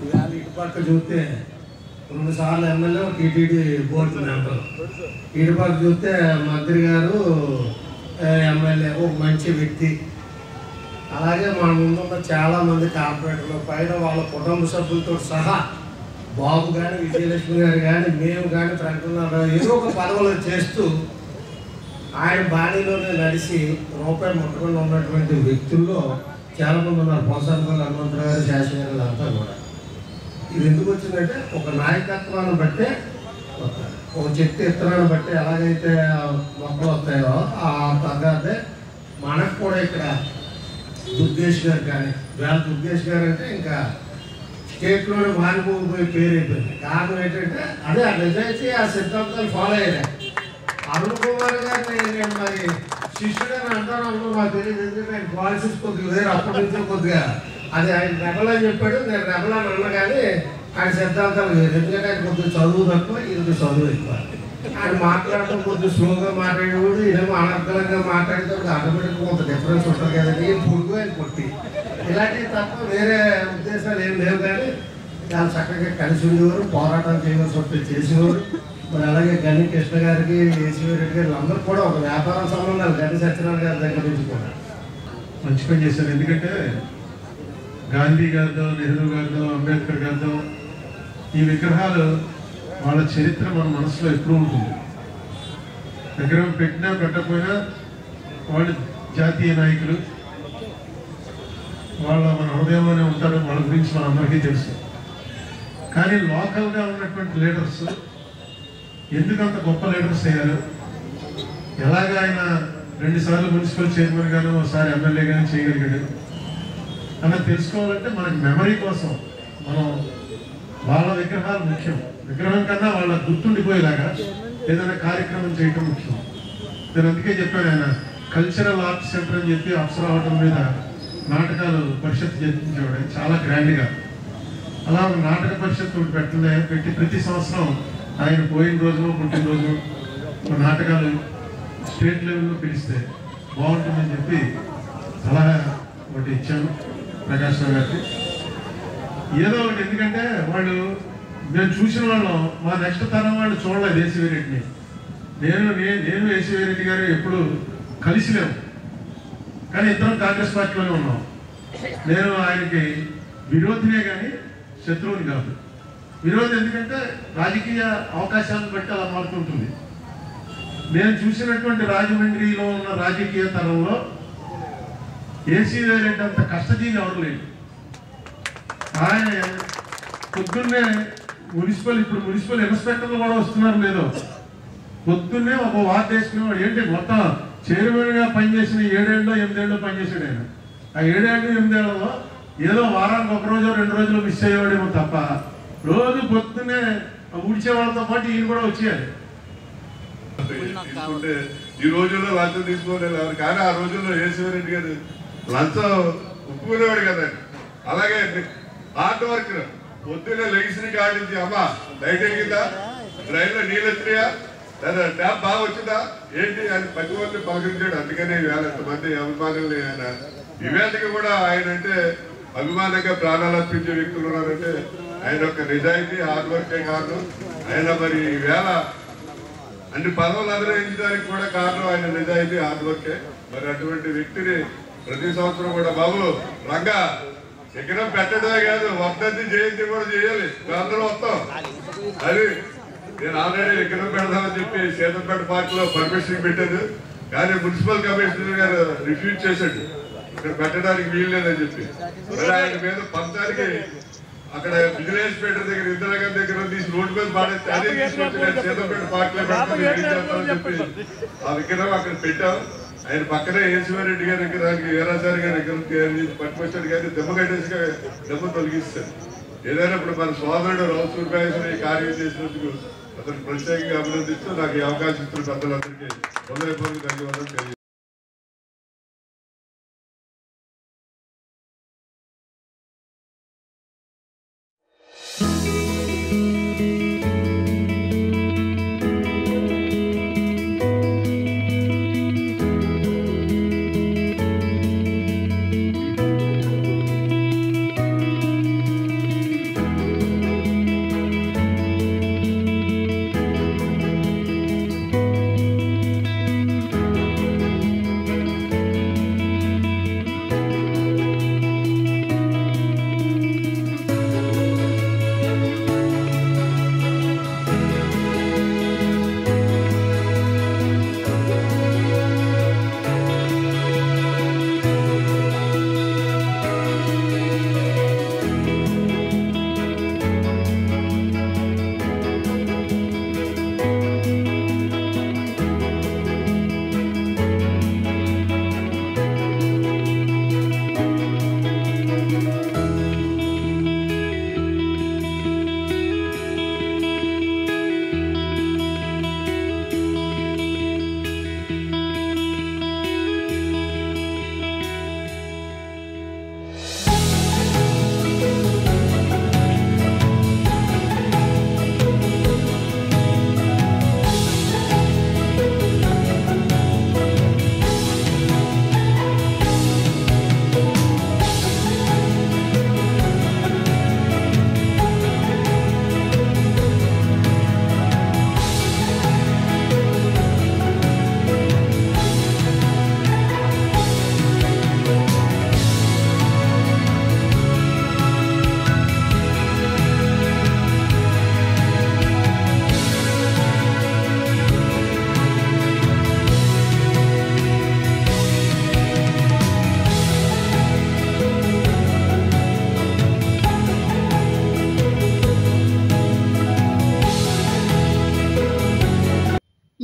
ఇవాళ ఇటుపక్క చూస్తే 2 సార్లు ఎమ్మెల్యే, టీటీడీ బోర్డు మెంబర్, ఇటుపక్క చూస్తే మంత్రి గారు, ఎమ్మెల్యే, ఒక మంచి వ్యక్తి. అలాగే మన ముందున్న చాలామంది కార్పొరేటర్లు, పైన వాళ్ళ కుటుంబ సభ్యులతో సహా బాబు కానీ, విజయలక్ష్మి గారు కానీ, మేము కానీ, ప్రకటన ఏదో ఒక పదవులు చేస్తూ ఆయన బాణీలోనే నడిచి రూపాయి ముట్టకుండా ఉన్నటువంటి వ్యక్తుల్లో చాలామంది ఉన్నారు. పోసానపల్లి హనుమంతరావు గారు, శాసన గారు అంతా కూడా. ఇది ఎందుకు వచ్చిందంటే ఒక నాయకత్వాన్ని బట్టే వస్తాయి. ఒక చెట్టు ఇత్తనాన్ని బట్టి ఎలాగైతే మొక్కలు వస్తాయో ఆ తగ్గదే మనకు కూడా ఇక్కడ దుర్గేష్ గారు కానీ, వేళ దుర్గేష్ గారు అంటే ఇంకా స్టేట్లోనే మారిపోయి పేరు అయిపోయింది. కారణం ఏంటంటే అదే ఆ నిజాయితీ, ఆ సిద్ధాంతాలు ఫాలో అయ్యారు. అరుణ్ కుమార్ గారిని నేను మరి శిష్యుడని అంటాను నాకు తెలియదు, ఎందుకంటే ఆయన పాలసీస్ కొద్దిగా వేరే అప్పటి నుంచో కొద్దిగా అది ఆయన రెబల్ అని చెప్పాడు, నేను రెబల్ అని అన్నా కానీ ఆయన సిద్ధాంతాలు వేరు. ఎందుకంటే ఆయన కొద్దిగా చదువు తక్కువ, ఇది చదువు ఎక్కువ. ఆయన మాట్లాడటం కొద్దిగా స్లోగా మాట్లాడేవాడు, ఇదేమో అనర్గలంగా మాట్లాడితే ఆటోమేటిక్గా కొంత డిఫరెన్స్ ఉంటుంది కదండి. పొడుగు ఆయన పొట్టి ఇలాంటివి తప్ప వేరే ఉద్దేశాలు ఏం లేవు. కానీ చాలా చక్కగా కలిసి ఉండేవారు, పోరాటం చేయవలసి వస్తే చేసేవారు. మరి అలాగే గని కృష్ణ గారికి, ఏసీ రెడ్డి గారు అందరూ కూడా ఒక వ్యాపార సంబంధాలు గని సత్యనారాయణ గారి దగ్గర నుంచి కూడా మంచి పని చేశారు. ఎందుకంటే గాంధీ గారితో, నెహ్రూ గారితో, అంబేద్కర్ గారితో ఈ విగ్రహాలు వాళ్ళ చరిత్ర మన మనసులో ఎప్పుడూ ఉంటుంది. విగ్రహం పెట్టినా పెట్టకపోయినా వాళ్ళు జాతీయ నాయకులు, వాళ్ళ మన హృదయంలోనే ఉంటారు. వాళ్ళ గురించి మన అందరికీ తెలుసు. కానీ లోకల్గా ఉన్నటువంటి లీడర్స్ ఎందుకంత గొప్ప లీడర్స్ అయ్యారు, ఎలాగ ఆయన 2 సార్లు మున్సిపల్ చైర్మన్ గాను, ఒకసారి ఎమ్మెల్యే గాను చేయగలిగాడు అన్నది తెలుసుకోవాలంటే మనకి మెమరీ కోసం మనం వాళ్ళ విగ్రహాలు ముఖ్యం. విగ్రహం కన్నా వాళ్ళ గుర్తుండిపోయేలాగా ఏదైనా కార్యక్రమం చేయటం ముఖ్యం. నేను అందుకే చెప్పాను, ఆయన కల్చరల్ ఆర్ట్స్ సెంటర్ అని చెప్పి అప్సరా హోటల్ మీద నాటకాలు పరిషత్ చేయించేవాడు చాలా గ్రాండ్గా. అలా నాటక పరిషత్ పెట్టి ప్రతి సంవత్సరం ఆయన పోయిన రోజు, పుట్టినరోజు నాటకాలు స్టేట్ లెవెల్లో పిలిస్తే బాగుంటుందని చెప్పి సలహా ఒకటి ఇచ్చాను ప్రకాష్ రావు గారికి. ఏదో ఒకటి, ఎందుకంటే వాళ్ళు నేను చూసిన వాళ్ళం, మా నెక్స్ట్ తరం వాళ్ళు చూడలేదు ఏసీవీ రెడ్డిని. నేను ఏసీవీ రెడ్డి గారు ఎప్పుడు కలిసిలేము, కానీ ఇద్దరం కాంగ్రెస్ పార్టీలోనే ఉన్నాం. నేను ఆయనకి విరోధినే కానీ శత్రువుని కాదు. విరోధం ఎందుకంటే రాజకీయ అవకాశాలను బట్టి అలా మారుతుంటుంది. నేను చూసినటువంటి రాజమండ్రిలో ఉన్న రాజకీయ తరంలో ఏసీవీ రెడ్డి అంత కష్టజీవి ఎవరు లేదు. ఆయన పొద్దున్నే ఇప్పుడు మున్సిపల్ ఇన్స్పెక్టర్లు కూడా వస్తున్నారు లేదో, పొద్దున్నే ఒక వార్డు వేసుకునేవాడు. ఏంటి మొత్తం చైర్మన్గా పనిచేసిన 7 ఏళ్ళో 8 ఏళ్ళో పనిచేసాడు ఆయన. ఆ 7 ఏళ్ళు 8 ఏళ్ళలో ఏదో వారానికి 1 రోజు 2 రోజులు మిస్ అయ్యేవాడేమో తప్ప రోజు పొద్దున్నే ఊడ్చే వాళ్ళతో పాటు ఈయన కూడా వచ్చేయాలి. ఈ రోజుల్లో లంచం తీసుకోలేదు, కానీ ఆ రోజుల్లో ఏసీవీ రెడ్డి గారు లంచం ఒప్పుకునేవాడు కదండి. అలాగే హార్డ్ వర్క్, పొద్దున్నే లెగిసిన కాడి నుంచి అమ్మా లైట్ వెలిగిందా, డ్రైన్ లో నీళ్ళు వచ్చినాయా, లేదా ట్యాప్ బాగా వచ్చిందా ఏంటి అని ప్రతి ఒక్కరిని పలకరించాడు. అందుకనే ఇవాళ ఎంతమంది అభిమానులు ఆయన ఇవేళకి కూడా ఆయన అంటే అభిమానంగా ప్రాణాలు అర్పించే వ్యక్తులు ఉన్నారంటే ఆయన యొక్క నిజాయితీ, హార్డ్ వర్కే కారణం. ఆయన మరి ఈవేళ అన్ని పదవులు అధిరోహించడానికి కూడా కారణం ఆయన నిజాయితీ, హార్డ్ వర్కే. మరి అటువంటి వ్యక్తిని ప్రతి సంవత్సరం కూడా బాబు రంగా విగ్రహం పెట్టడమే కాదు, వర్ధంతి జయంతి కూడా చేయాలి, అందరూ వస్తాం. అది నేను ఆల్రెడీ విగ్రహం పెడదామని చెప్పి సీతంపేట పార్క్ పర్మిషన్ పెట్టాను, కానీ మున్సిపల్ కమిషనర్ గారు రిఫ్యూజ్ చేశాడు, ఇక్కడ పెట్టడానికి వీలు లేదని చెప్పి. మరి ఆయన మీద పంచానికి అక్కడ విజిలెన్స్ పేటర్ దగ్గర ఇందిరాగాంధీ దగ్గర తీసి రోడ్డు మీద పాడేస్తే అదే తీసుకొచ్చి సీతంపేట పార్క్ లో పెడతామని చెప్పి ఆ విగ్రహం అక్కడ పెట్టాం. ఆయన పక్కనే ఏసీవీ రెడ్డి గారి విగ్రహానికి వీరాచారి గారి విగ్రహం పట్టుకొచ్చాడు, కానీ దెబ్బ కట్టేసి దెబ్బ తొలగిస్తాడు. ఏదైనా ఇప్పుడు మన సోదరుడు రావు సూర్యభాష కార్యం చేసినందుకు అతను ప్రత్యేకంగా అభినందిస్తూ నాకు ఈ అవకాశం ఇస్తున్న పెద్దలందరికీ హృదయపూర్వక ధన్యవాదాలు తెలియజేస్తాను.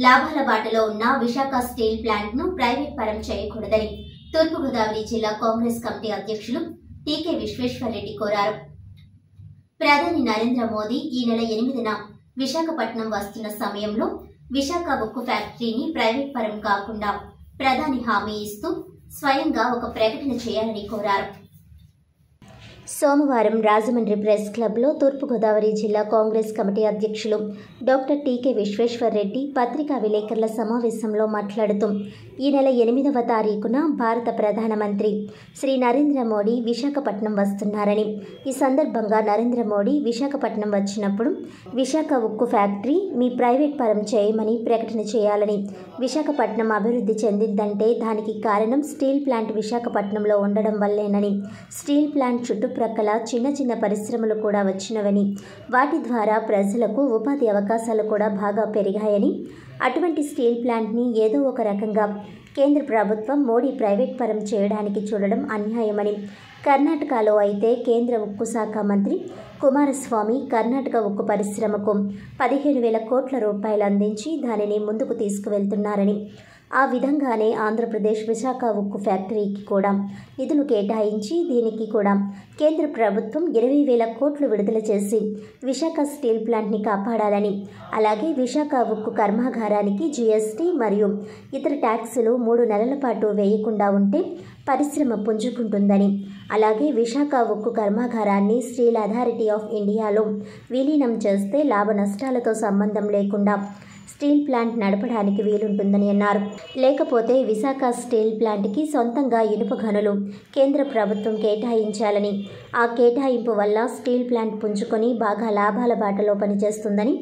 లాభాల బాటలో ఉన్న విశాఖ స్టీల్ ప్లాంట్ ను ప్రైవేట్ పరం చేయకూడదని తూర్పుగోదావరి జిల్లా కాంగ్రెస్ కమిటీ అధ్యక్షులు టీకే విశ్వేశ్వరరెడ్డి కోరారు. ప్రధాని నరేంద్ర మోదీ ఈ నెల 8న విశాఖపట్నం వస్తున్న సమయంలో విశాఖ ఉక్కు ఫ్యాక్టరీని ప్రైవేట్ పరం కాకుండా ప్రధాని హామీ ఇస్తూ స్వయంగా ఒక ప్రకటన చేయాలని కోరారు. సోమవారం రాజమండ్రి ప్రెస్ క్లబ్లో తూర్పుగోదావరి జిల్లా కాంగ్రెస్ కమిటీ అధ్యక్షులు డాక్టర్ టీకే విశ్వేశ్వరరెడ్డి పత్రికా విలేకరుల సమావేశంలో మాట్లాడుతూ ఈ నెల 8వ తారీఖున భారత ప్రధానమంత్రి శ్రీ నరేంద్ర మోడీ విశాఖపట్నం వస్తున్నారని, ఈ సందర్భంగా నరేంద్ర మోడీ విశాఖపట్నం వచ్చినప్పుడు విశాఖ ఉక్కు ఫ్యాక్టరీ మీ ప్రైవేట్ పరం చేయమని ప్రకటన చేయాలని, విశాఖపట్నం అభివృద్ధి చెందిందంటే దానికి కారణం స్టీల్ ప్లాంట్ విశాఖపట్నంలో ఉండడం వల్లేనని, స్టీల్ ప్లాంట్ చుట్టుప్రక్కల చిన్న చిన్న పరిశ్రమలు కూడా వచ్చినవని, వాటి ద్వారా ప్రజలకు ఉపాధి అవకాశాలు కూడా బాగా పెరిగాయని, అటువంటి స్టీల్ ప్లాంట్ని ఏదో ఒక రకంగా కేంద్ర ప్రభుత్వం మోడీ ప్రైవేట్ పరం చేయడానికి చూడడం అన్యాయమని, కర్ణాటకలో అయితే కేంద్ర ఉక్కు శాఖ మంత్రి కుమారస్వామి కర్ణాటక ఉక్కు పరిశ్రమకు 15,000 కోట్ల రూపాయలు అందించి దానిని ముందుకు తీసుకువెళ్తున్నారని, ఆ విధంగానే ఆంధ్రప్రదేశ్ విశాఖ ఉక్కు ఫ్యాక్టరీకి కూడా నిధులు కేటాయించి దీనికి కూడా కేంద్ర ప్రభుత్వం 20,000 కోట్లు విడుదల చేసి విశాఖ స్టీల్ ప్లాంట్ని కాపాడాలని, అలాగే విశాఖ ఉక్కు కర్మాగారానికి జీఎస్టీ మరియు ఇతర ట్యాక్సులు 3 నెలల పాటు వేయకుండా ఉంటే పరిశ్రమ పుంజుకుంటుందని, అలాగే విశాఖ ఉక్కు కర్మాగారాన్ని స్టీల్ అథారిటీ ఆఫ్ ఇండియాలో విలీనం చేస్తే లాభ నష్టాలతో సంబంధం లేకుండా స్టీల్ ప్లాంట్ నడపడానికి వీలుంటుందని అన్నారు. లేకపోతే విశాఖ స్టీల్ ప్లాంట్కి సొంతంగా ఇనుప గనులు కేంద్ర ప్రభుత్వం కేటాయించాలని, ఆ కేటాయింపు వల్ల స్టీల్ ప్లాంట్ పుంజుకొని బాగా లాభాల బాటలో పనిచేస్తుందని,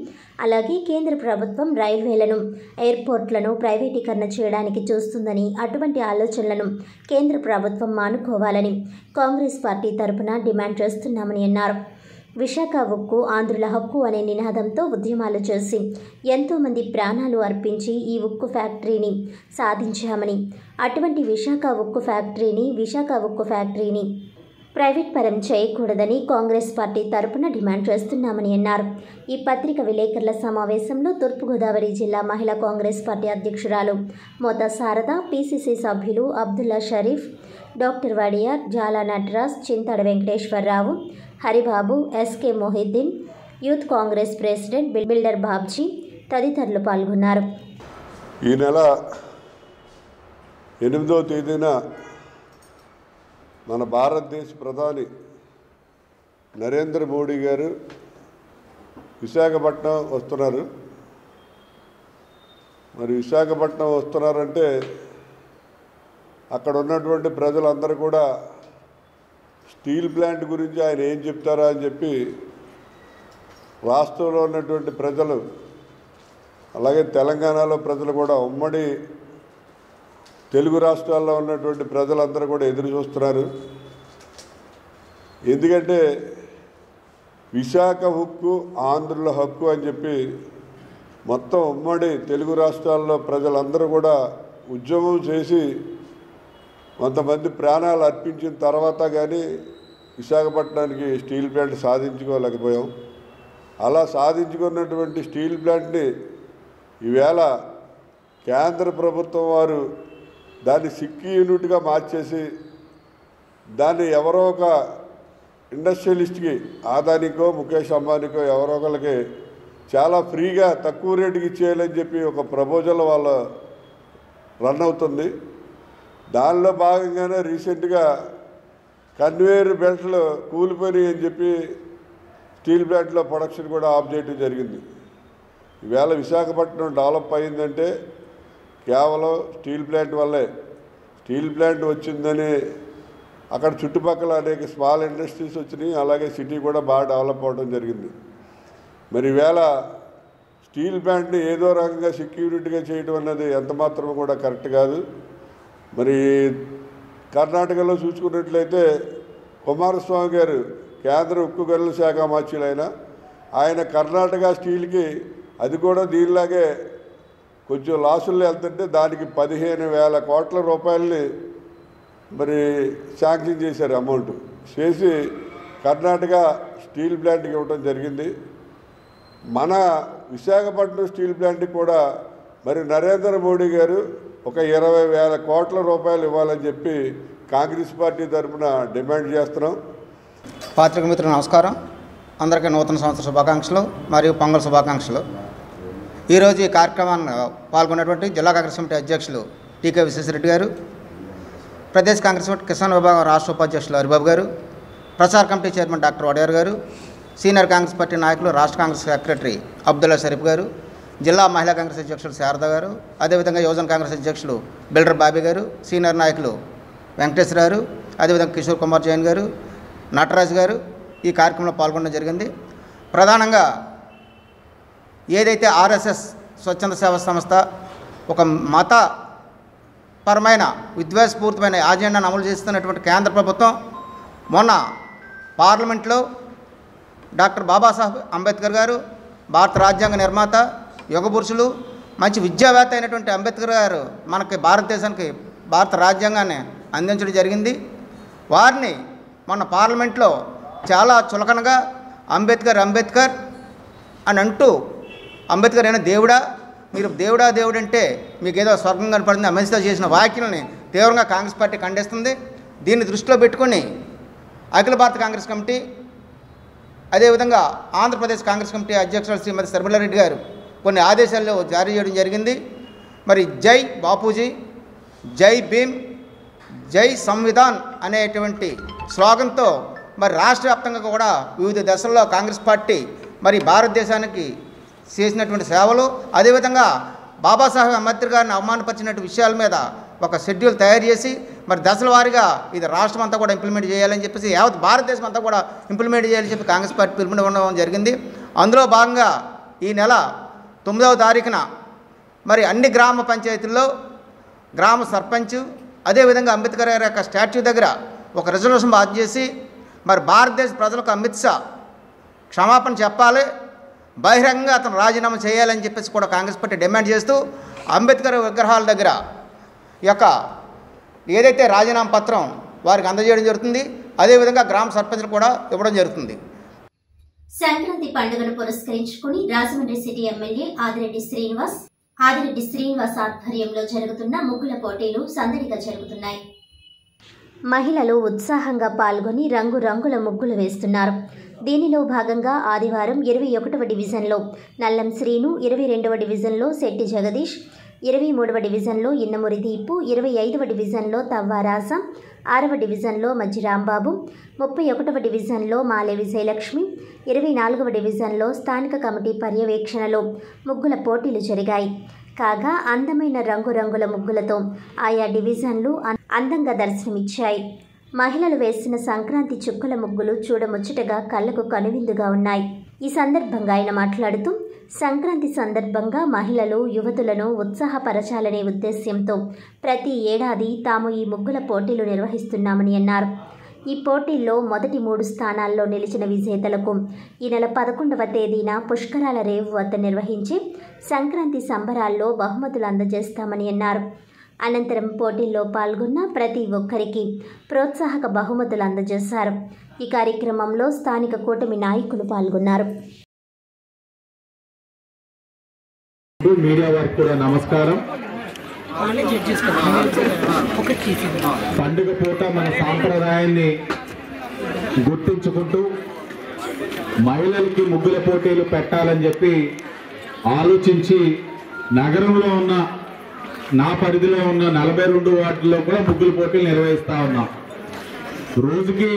అలాగే కేంద్ర ప్రభుత్వం రైల్వేలను, ఎయిర్పోర్ట్లను ప్రైవేటీకరణ చేయడానికి చూస్తుందని, అటువంటి ఆలోచనలను కేంద్ర ప్రభుత్వం మానుకోవాలని కాంగ్రెస్ పార్టీ తరపున డిమాండ్ చేస్తున్నామని అన్నారు. విశాఖ ఉక్కు ఆంధ్రుల హక్కు అనే నినాదంతో ఉద్యమాలు చేసి ఎంతోమంది ప్రాణాలు అర్పించి ఈ ఉక్కు ఫ్యాక్టరీని సాధించామని, అటువంటి విశాఖ ఉక్కు ఫ్యాక్టరీని ప్రైవేట్ పరం చేయకూడదని కాంగ్రెస్ పార్టీ తరపున డిమాండ్ చేస్తున్నామని అన్నారు. ఈ పత్రిక విలేకరుల సమావేశంలో తూర్పుగోదావరి జిల్లా మహిళా కాంగ్రెస్ పార్టీ అధ్యక్షురాలు మోతా శారద, పిసిసి సభ్యులు Abdullah Sharif, doctor Wadiyar, Jala Nataraj, Chintada Venkateswararao, Haribabu, S K Mohiddin, youth Congress president builder Babji తదితరులు పాల్గొన్నారు. ఈ నెల 8వ తేదీన మన భారతదేశ ప్రధాని నరేంద్ర మోడీ గారు విశాఖపట్నం వస్తున్నారు. మరి విశాఖపట్నం వస్తున్నారంటే అక్కడ ఉన్నటువంటి ప్రజలందరూ కూడా స్టీల్ ప్లాంట్ గురించి ఆయన ఏం చెప్తారా అని చెప్పి రాష్ట్రంలో ఉన్నటువంటి ప్రజలు, అలాగే తెలంగాణలో ప్రజలు కూడా, ఉమ్మడి తెలుగు రాష్ట్రాల్లో ఉన్నటువంటి ప్రజలందరూ కూడా ఎదురు చూస్తున్నారు. ఎందుకంటే విశాఖ ఉక్కు ఆంధ్రుల హక్కు అని చెప్పి మొత్తం ఉమ్మడి తెలుగు రాష్ట్రాల్లో ప్రజలందరూ కూడా ఉద్యమం చేసి కొంతమంది ప్రాణాలు అర్పించిన తర్వాత కానీ విశాఖపట్నానికి స్టీల్ ప్లాంట్ సాధించుకోలేకపోయాం. అలా సాధించుకున్నటువంటి స్టీల్ ప్లాంట్ని ఈవేళ కేంద్ర ప్రభుత్వం వారు దాన్ని సిక్కి యూనిట్గా మార్చేసి దాన్ని ఎవరో ఒక ఇండస్ట్రియలిస్ట్కి, ఆదానికో ముఖేష్ అంబానీకో ఎవరో ఒకరికి చాలా ఫ్రీగా తక్కువ రేటుకి ఇచ్చేయాలని చెప్పి ఒక ప్రపోజల్ వాళ్ళ రన్ అవుతుంది. దానిలో భాగంగానే రీసెంట్గా కన్వేయర్ బెల్ట్లు కూలిపోయినాయి అని చెప్పి స్టీల్ ప్లాంట్లో ప్రొడక్షన్ కూడా ఆఫ్ చేయడం జరిగింది. ఈవేళ విశాఖపట్నం డెవలప్ అయిందంటే కేవలం స్టీల్ ప్లాంట్ వల్లే. స్టీల్ ప్లాంట్ వచ్చిందని అక్కడ చుట్టుపక్కల అనేక స్మాల్ ఇండస్ట్రీస్ వచ్చినాయి, అలాగే సిటీ కూడా బాగా డెవలప్ అవ్వడం జరిగింది. మరి ఈవేళ స్టీల్ ప్లాంట్ని ఏదో రకంగా సెక్యూరిటీగా చేయడం అన్నది ఎంతమాత్రం కూడా కరెక్ట్ కాదు. మరి కర్ణాటకలో చూసుకున్నట్లయితే కుమారస్వామి గారు కేంద్ర ఉక్కు గనుల శాఖ మంత్రులైన ఆయన కర్ణాటక స్టీల్కి అది కూడా దీనిలాగే కొంచెం లాసుల్లో వెళ్తుంటే దానికి 15,000 కోట్ల రూపాయలని మరి శాంక్షన్ చేశారు, అమౌంట్ చేసి కర్ణాటక స్టీల్ ప్లాంట్కి ఇవ్వడం జరిగింది. మన విశాఖపట్నం స్టీల్ ప్లాంట్కి కూడా మరి నరేంద్ర మోడీ గారు ఒక 20,000 కోట్ల రూపాయలు ఇవ్వాలని చెప్పి కాంగ్రెస్ పార్టీ తరఫున డిమాండ్ చేస్తున్నాం. పాత్రిక మిత్రులు నమస్కారం. అందరికీ నూతన సంవత్సర శుభాకాంక్షలు మరియు పొంగల్ శుభాకాంక్షలు. ఈరోజు ఈ కార్యక్రమాన్ని పాల్గొన్నటువంటి జిల్లా కాంగ్రెస్ కమిటీ అధ్యక్షులు టీకే విశ్వేశ్వరరెడ్డి గారు, ప్రదేశ్ కాంగ్రెస్ కమిటీ కిసాన్ విభాగం రాష్ట్ర ఉపాధ్యక్షులు హరిబాబు గారు, ప్రచార కమిటీ చైర్మన్ డాక్టర్ వడియార్ గారు, సీనియర్ కాంగ్రెస్ పార్టీ నాయకులు రాష్ట్ర కాంగ్రెస్ సెక్రటరీ అబ్దుల్లా షరీఫ్ గారు, జిల్లా మహిళా కాంగ్రెస్ అధ్యక్షులు శారద గారు, అదేవిధంగా యువజన కాంగ్రెస్ అధ్యక్షులు బిల్డర్ బాబీ గారు, సీనియర్ నాయకులు వెంకటేశ్వర గారు, అదేవిధంగా కిషోర్ కుమార్ జైన్ గారు, నటరాజు గారు ఈ కార్యక్రమంలో పాల్గొనడం జరిగింది. ప్రధానంగా ఏదైతే ఆర్ఎస్ఎస్ స్వచ్ఛంద సేవా సంస్థ ఒక మతపరమైన విద్వేషపూరితమైన ఆజెండాను అమలు చేస్తున్నటువంటి కేంద్ర ప్రభుత్వం మొన్న పార్లమెంట్లో డాక్టర్ బాబాసాహెబ్ అంబేద్కర్ గారు, భారత రాజ్యాంగ నిర్మాత, యుగ పురుషులు, మంచి విద్యావేత్త అయినటువంటి అంబేద్కర్ గారు మనకి భారతదేశానికి భారత రాజ్యాంగాన్ని అందించడం జరిగింది. వారిని మొన్న పార్లమెంట్లో చాలా చులకనగా అంబేద్కర్ అని అంటూ, అంబేద్కర్ అయిన దేవుడా, మీరు దేవుడు అంటే మీకు ఏదో స్వర్గం కనపడింది అమెరికా చేసిన వ్యాఖ్యలని తీవ్రంగా కాంగ్రెస్ పార్టీ ఖండిస్తుంది. దీన్ని దృష్టిలో పెట్టుకొని అఖిల భారత కాంగ్రెస్ కమిటీ, అదేవిధంగా ఆంధ్రప్రదేశ్ కాంగ్రెస్ కమిటీ అధ్యక్షులు శ్రీమతి శర్మిలారెడ్డి గారు కొన్ని ఆదేశాలు జారీ చేయడం జరిగింది. మరి జై బాపూజీ, జై భీమ్, జై సంవిధాన్ అనేటువంటి స్లోగన్తో మరి రాష్ట్ర వ్యాప్తంగా కూడా వివిధ దశల్లో కాంగ్రెస్ పార్టీ మరి భారతదేశానికి చేసినటువంటి సేవలు, అదేవిధంగా బాబాసాహెబ్ అంబేద్కర్ గారిని అవమానపరిచినటువంటి విషయాల మీద ఒక షెడ్యూల్ తయారు చేసి మరి దశల వారీగా ఇది రాష్ట్రం అంతా కూడా ఇంప్లిమెంట్ చేయాలని చెప్పేసి యావత్ భారతదేశం అంతా కూడా ఇంప్లిమెంట్ చేయాలని చెప్పి కాంగ్రెస్ పార్టీ పిలుపునివ్వడం జరిగింది. అందులో భాగంగా ఈ నెల 9వ తారీఖున మరి అన్ని గ్రామ పంచాయతీల్లో గ్రామ సర్పంచ్, అదేవిధంగా అంబేద్కర్ గారి యొక్క స్టాచ్యూ దగ్గర ఒక రిజల్యూషన్ పాస్ చేసి మరి భారతదేశ ప్రజలకు అమిత్ షా క్షమాపణ చెప్పాలి, బహిరంగంగా అతను రాజీనామా చేయాలని చెప్పేసి కూడా కాంగ్రెస్ పార్టీ డిమాండ్ చేస్తూ అంబేద్కర్ విగ్రహాల దగ్గర యొక్క ఏదైతే రాజీనామా పత్రం వారికి అందజేయడం జరుగుతుంది. అదేవిధంగా గ్రామ సర్పంచ్లు కూడా ఇవ్వడం జరుగుతుంది. సంక్రాంతి పండుగను పురస్కరించుకుని రాజమండ్రి సిటీ ఎమ్మెల్యే ఆదిరెడ్డి శ్రీనివాస్ ఆధ్వర్యంలో జరుగుతున్న ముగ్గుల పోటీలు సందడిగా జరుగుతున్నాయి. మహిళలు ఉత్సాహంగా పాల్గొని రంగురంగుల ముగ్గులు వేస్తున్నారు. దీనిలో భాగంగా ఆదివారం 21వ డివిజన్లో నల్లం శ్రీను, 22వ డివిజన్లో శెట్టి జగదీష్, 23వ డివిజన్లో ఇన్నమురి దీపు, 25వ డివిజన్లో తవ్వారాస, 6వ డివిజన్లో మజ్జి రాంబాబు, 31వ డివిజన్లో మాలే విజయలక్ష్మి, 24వ డివిజన్లో స్థానిక కమిటీ పర్యవేక్షణలో ముగ్గుల పోటీలు జరిగాయి. కాగా అందమైన రంగురంగుల ముగ్గులతో ఆయా డివిజన్లు అందంగా దర్శనమిచ్చాయి. మహిళలు వేసిన సంక్రాంతి చుక్కల ముగ్గులు చూడముచ్చటగా కళ్లకు కనువిందుగా ఉన్నాయి. ఈ సందర్భంగా ఆయన మాట్లాడుతూ, సంక్రాంతి సందర్భంగా మహిళలు, యువతులను ఉత్సాహపరచాలనే ఉద్దేశ్యంతో ప్రతి ఏడాది తాము ఈ ముగ్గుల పోటీలు నిర్వహిస్తున్నామని అన్నారు. ఈ పోటీల్లో మొదటి 3 స్థానాల్లో నిలిచిన విజేతలకు ఈ నెల 11వ తేదీన పుష్కరాల రేవు వద్ద నిర్వహించి సంక్రాంతి సంబరాల్లో బహుమతులు అందజేస్తామని అన్నారు. అనంతరం పోటీల్లో పాల్గొన్న ప్రతి ఒక్కరికి ప్రోత్సాహక బహుమతులు అందజేశారు. ఈ కార్యక్రమంలో స్థానిక కూటమి నాయకులు పాల్గొన్నారు. మీడియా వారికి కూడా నమస్కారం. పండుగ పూట మన సాంప్రదాయాన్ని గుర్తించుకుంటూ మహిళలకి ముగ్గుల పోటీలు పెట్టాలని చెప్పి ఆలోచించి నగరంలో ఉన్న నా పరిధిలో ఉన్న 42 వార్డుల్లో కూడా ముగ్గుల పోటీలు నిర్వహిస్తూ ఉన్నాం. రోజుకి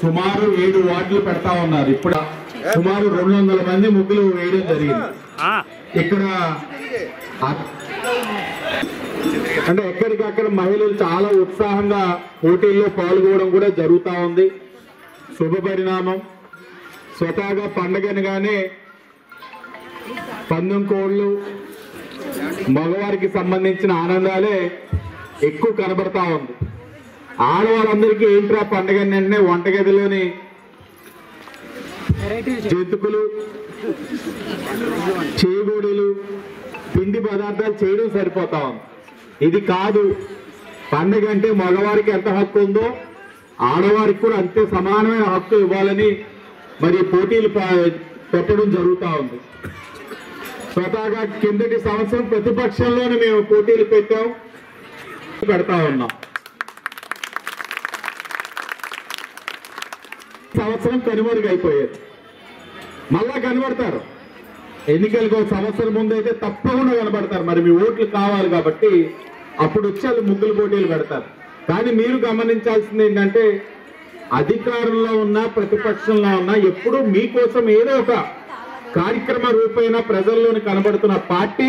సుమారు 7 వార్డులు పెడతా ఉన్నారు. ఇప్పుడు సుమారు 200 మంది ముగ్గులు వేయడం జరిగింది. ఇక్కడ అంటే ఎక్కడికక్కడ మహిళలు చాలా ఉత్సాహంగా పోటీల్లో పాల్గొనడం కూడా జరుగుతూ ఉంది. శుభ పరిణామం. స్వతహాగా పండగనగానే పందెం కోళ్ళు, మగవారికి సంబంధించిన ఆనందాలే ఎక్కువ కనబడతా ఉంది. ఆడవాళ్ళందరికీ ఏంట్రా పండగ వెంటనే వంటగదిలోని జంతుకులు, చేగోడీలు, పిండి పదార్థాలు చేయడం సరిపోతా ఉంది. ఇది కాదు, పండగ అంటే మగవారికి ఎంత హక్కు ఉందో ఆడవారికి కూడా అంతే సమానమైన హక్కు ఇవ్వాలని మరి పోటీలు పెట్టడం జరుగుతూ ఉంది. స్వతహాగా కిందటి సంవత్సరం ప్రతిపక్షంలోనే మేము పోటీలు పెడతా ఉన్నాం. సంవత్సరం కనుమరుగైపోయారు. మళ్ళా కనబడతారు. ఎన్నికలకు ఒక సంవత్సరం ముందు అయితే తప్పకుండా కనబడతారు. మరి మీ ఓట్లు కావాలి కాబట్టి అప్పుడు వచ్చి వాళ్ళు ముగ్గులు పోటీలు పెడతారు. కానీ మీరు గమనించాల్సింది ఏంటంటే అధికారంలో ఉన్నా ప్రతిపక్షంలో ఉన్నా ఎప్పుడు మీకోసం ఏదో ఒక కార్యక్రమ రూపైన ప్రజల్లోని కనబడుతున్న పార్టీ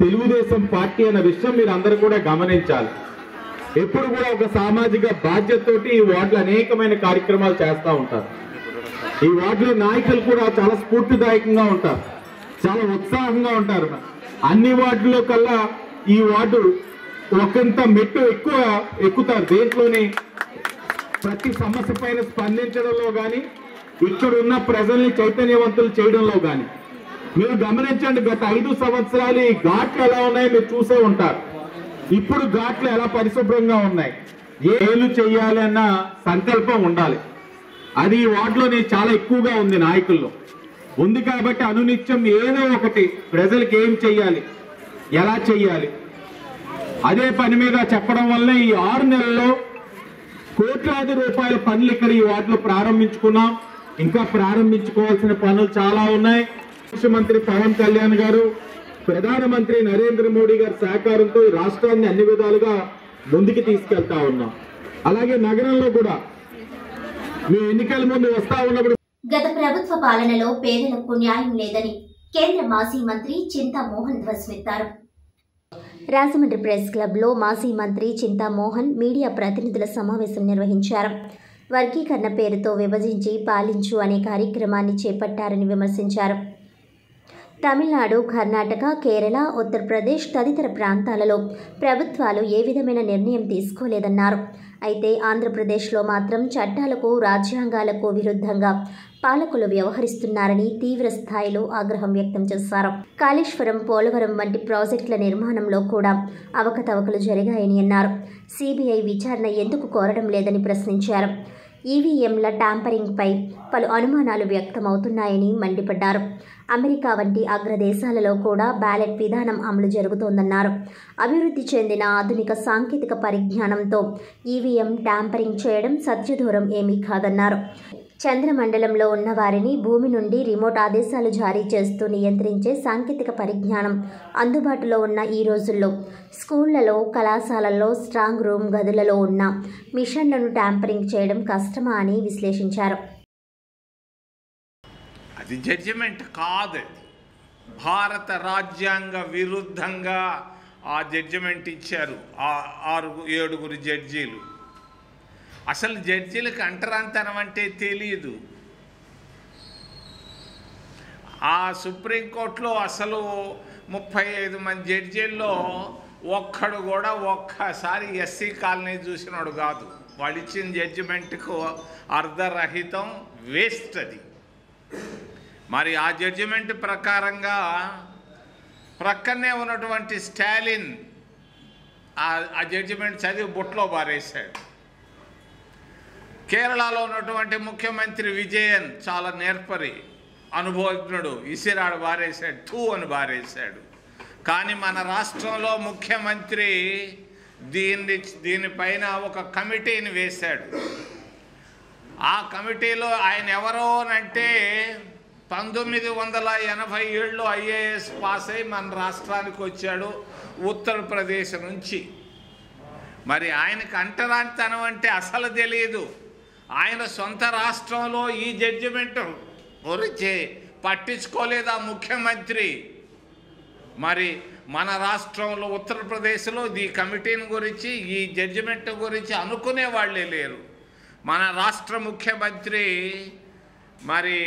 తెలుగుదేశం పార్టీ అన్న విషయం మీరు అందరూ కూడా గమనించాలి. ఎప్పుడు కూడా ఒక సామాజిక బాధ్యతతోటి ఈ వార్డులో అనేకమైన కార్యక్రమాలు చేస్తూ ఉంటారు. ఈ వార్డులో నాయకులు కూడా చాలా స్ఫూర్తిదాయకంగా ఉంటారు, చాలా ఉత్సాహంగా ఉంటారు. అన్ని వార్డులో కల్లా ఈ వార్డు ఒకంత మెట్టు ఎక్కువ ఎక్కుతారు. దేంట్లోని ప్రతి సమస్య పైన స్పందించడంలో కానీ ఇక్కడ ఉన్న ప్రజల్ని చైతన్యవంతులు చేయడంలో కానీ మీరు గమనించండి. గత 5 సంవత్సరాలు ఈ ఘాట్లు ఎలా ఉన్నాయో మీరు చూసే ఉంటారు. ఇప్పుడు ఘాట్లు ఎలా పరిశుభ్రంగా ఉన్నాయి. ఏలు చేయాలి అన్న సంకల్పం ఉండాలి. అది ఈ వార్డులోనే చాలా ఎక్కువగా ఉంది, నాయకుల్లో ఉంది. కాబట్టి అనునిత్యం ఏదో ఒకటి ప్రజలకు ఏం చెయ్యాలి, ఎలా చెయ్యాలి అదే పని మీద చెప్పడం వల్ల ఈ 6 నెలల్లో కోట్లాది రూపాయల పనులు ఇక్కడ ఈ వార్డులో ప్రారంభించుకున్నాం. ఇంకా ప్రారంభించుకోవాల్సిన పనులు చాలా ఉన్నాయి. ముఖ్యమంత్రి పవన్ కళ్యాణ్ గారు, ప్రధానమంత్రి నరేంద్ర మోడీ గారి సహకారంతో ఈ రాష్ట్రాన్ని అన్ని విధాలుగా ముందుకు తీసుకెళ్తా ఉన్నాం. అలాగే నగరంలో కూడా మీ ఎన్నికల ముందు వస్తా ఉన్నప్పుడు గత ప్రభుత్వ పాలనలో పేదలకు న్యాయం లేదని కేంద్ర మాజీ మంత్రి చింతామోహన్ ధ్వజమెత్తారు. రాజమండ్రి ప్రెస్ క్లబ్లో మాజీ మంత్రి చింతామోహన్ మీడియా ప్రతినిధుల సమావేశం నిర్వహించారు. వర్గీకరణ పేరుతో విభజించి పాలించు అనే కార్యక్రమాన్ని చేపట్టారని విమర్శించారు. తమిళనాడు, కర్ణాటక, కేరళ, ఉత్తరప్రదేశ్ తదితర ప్రాంతాలలో ప్రభుత్వాలు ఏ విధమైన నిర్ణయం తీసుకోలేదన్నారు. అయితే ఆంధ్రప్రదేశ్లో మాత్రం చట్టాలకు, రాజ్యాంగాలకు విరుద్ధంగా పాలకులు వ్యవహరిస్తున్నారని తీవ్ర స్థాయిలో ఆగ్రహం వ్యక్తం చేశారు. కాళేశ్వరం, పోలవరం వంటి ప్రాజెక్టుల నిర్మాణంలో కూడా అవకతవకలు జరిగాయని అన్నారు. సిబిఐ విచారణ ఎందుకు కోరడం లేదని ప్రశ్నించారు. ఈవీఎంల ట్యాంపరింగ్పై పలు అనుమానాలు వ్యక్తమవుతున్నాయని మండిపడ్డారు. అమెరికా వంటి అగ్రదేశాలలో కూడా బ్యాలెట్ విధానం అమలు జరుగుతోందన్నారు. అభివృద్ధి చెందిన ఆధునిక సాంకేతిక పరిజ్ఞానంతో ఈవీఎం ట్యాంపరింగ్ చేయడం సత్యదూరం ఏమీ కాదన్నారు. చంద్రమండలంలో ఉన్న వారిని భూమి నుండి రిమోట్ ఆదేశాలు జారీ చేస్తూ నియంత్రించే సాంకేతిక పరిజ్ఞానం అందుబాటులో ఉన్న ఈ రోజుల్లో స్కూళ్లలో, కళాశాలల్లో స్ట్రాంగ్ రూమ్ గదులలో ఉన్న మిషన్లను ట్యాంపరింగ్ చేయడం కష్టమా అని విశ్లేషించారు. అది జడ్జిమెంట్ కాదు, భారత రాజ్యాంగ విరుద్ధంగా ఆ జడ్జిమెంట్ ఇచ్చారు 6-7 జడ్జీలు. అసలు జడ్జీలకు అంటరాంతనం అంటే తెలియదు. ఆ సుప్రీంకోర్టులో అసలు 35 మంది జడ్జీల్లో ఒక్కడు కూడా ఒక్కసారి ఎస్సీ కాలనీ చూసినాడు కాదు. వాళ్ళు ఇచ్చిన జడ్జిమెంట్కు అర్ధరహితం, వేస్ట్ అది. మరి ఆ జడ్జిమెంట్ ప్రకారంగా ప్రక్కనే ఉన్నటువంటి స్టాలిన్ ఆ జడ్జిమెంట్ చదివి బుట్టలో బారేశాడు. కేరళలో ఉన్నటువంటి ముఖ్యమంత్రి విజయన్ చాలా నేర్పరి, అనుభవజ్ఞుడు, ఇసిరాడు బారేశాడు, తూ అని బారేశాడు. కానీ మన రాష్ట్రంలో ముఖ్యమంత్రి దీనిపైన ఒక కమిటీని వేశాడు. ఆ కమిటీలో ఆయన ఎవరోనంటే 1987లో ఐఏఎస్ పాస్ అయి మన రాష్ట్రానికి వచ్చాడు, ఉత్తరప్రదేశ్ నుంచి. మరి ఆయనకు అంటరానితనం అంటే అసలు తెలియదు. ఆయన సొంత రాష్ట్రంలో ఈ జడ్జిమెంట్ గురించి పట్టించుకోలేదా ముఖ్యమంత్రి? మరి మన రాష్ట్రంలో ఉత్తరప్రదేశ్లో ఈ కమిటీని గురించి, ఈ జడ్జిమెంట్ గురించి అనుకునే వాళ్ళే లేరు. మన రాష్ట్ర ముఖ్యమంత్రి మరి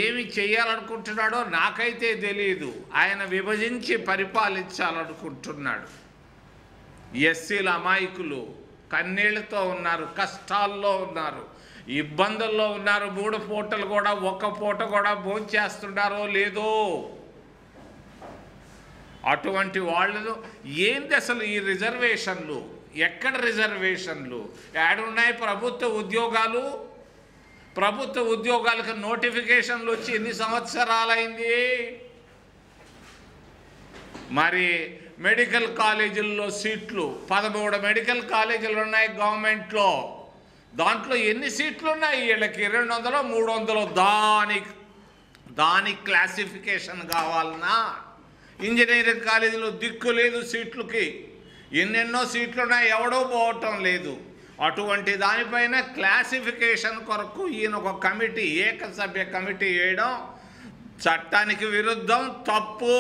ఏమి చేయాలనుకుంటున్నాడో నాకైతే తెలియదు. ఆయన విభజించి పరిపాలించాలనుకుంటున్నాడు. ఎస్సీల అమాయకులు కన్నీళ్లతో ఉన్నారు, కష్టాల్లో ఉన్నారు, ఇబ్బందుల్లో ఉన్నారు. 3 పూటలు కూడా, 1 పూట కూడా భోంచేస్తున్నారో లేదో. అటువంటి వాళ్ళు ఏంది అసలు ఈ రిజర్వేషన్లు? ఎక్కడ రిజర్వేషన్లు? ఏడున్నాయి ప్రభుత్వ ఉద్యోగాలు? ప్రభుత్వ ఉద్యోగాలకు నోటిఫికేషన్లు వచ్చి ఎన్ని సంవత్సరాలైంది? మరి మెడికల్ కాలేజీల్లో సీట్లు 13 మెడికల్ కాలేజీలు ఉన్నాయి గవర్నమెంట్లో. దాంట్లో ఎన్ని సీట్లు ఉన్నాయి? వీళ్ళకి 200 300 దానికి క్లాసిఫికేషన్ కావాలన్నా? ఇంజనీరింగ్ కాలేజీలో దిక్కు లేదు సీట్లకి, ఎన్నెన్నో సీట్లు ఉన్నాయి, ఎవడో పోవటం లేదు. అటువంటి దానిపైన క్లాసిఫికేషన్ కొరకు ఈయన ఒక కమిటీ, ఏకసభ్య కమిటీ వేయడం చట్టానికి విరుద్ధం, తప్పు.